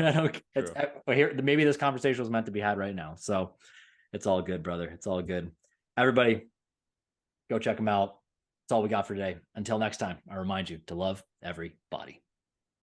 Speaker 1: Here, maybe this conversation was meant to be had right now. So it's all good, brother. It's all good. Everybody, go check them out. That's all we got for today. Until next time, I remind you to love everybody.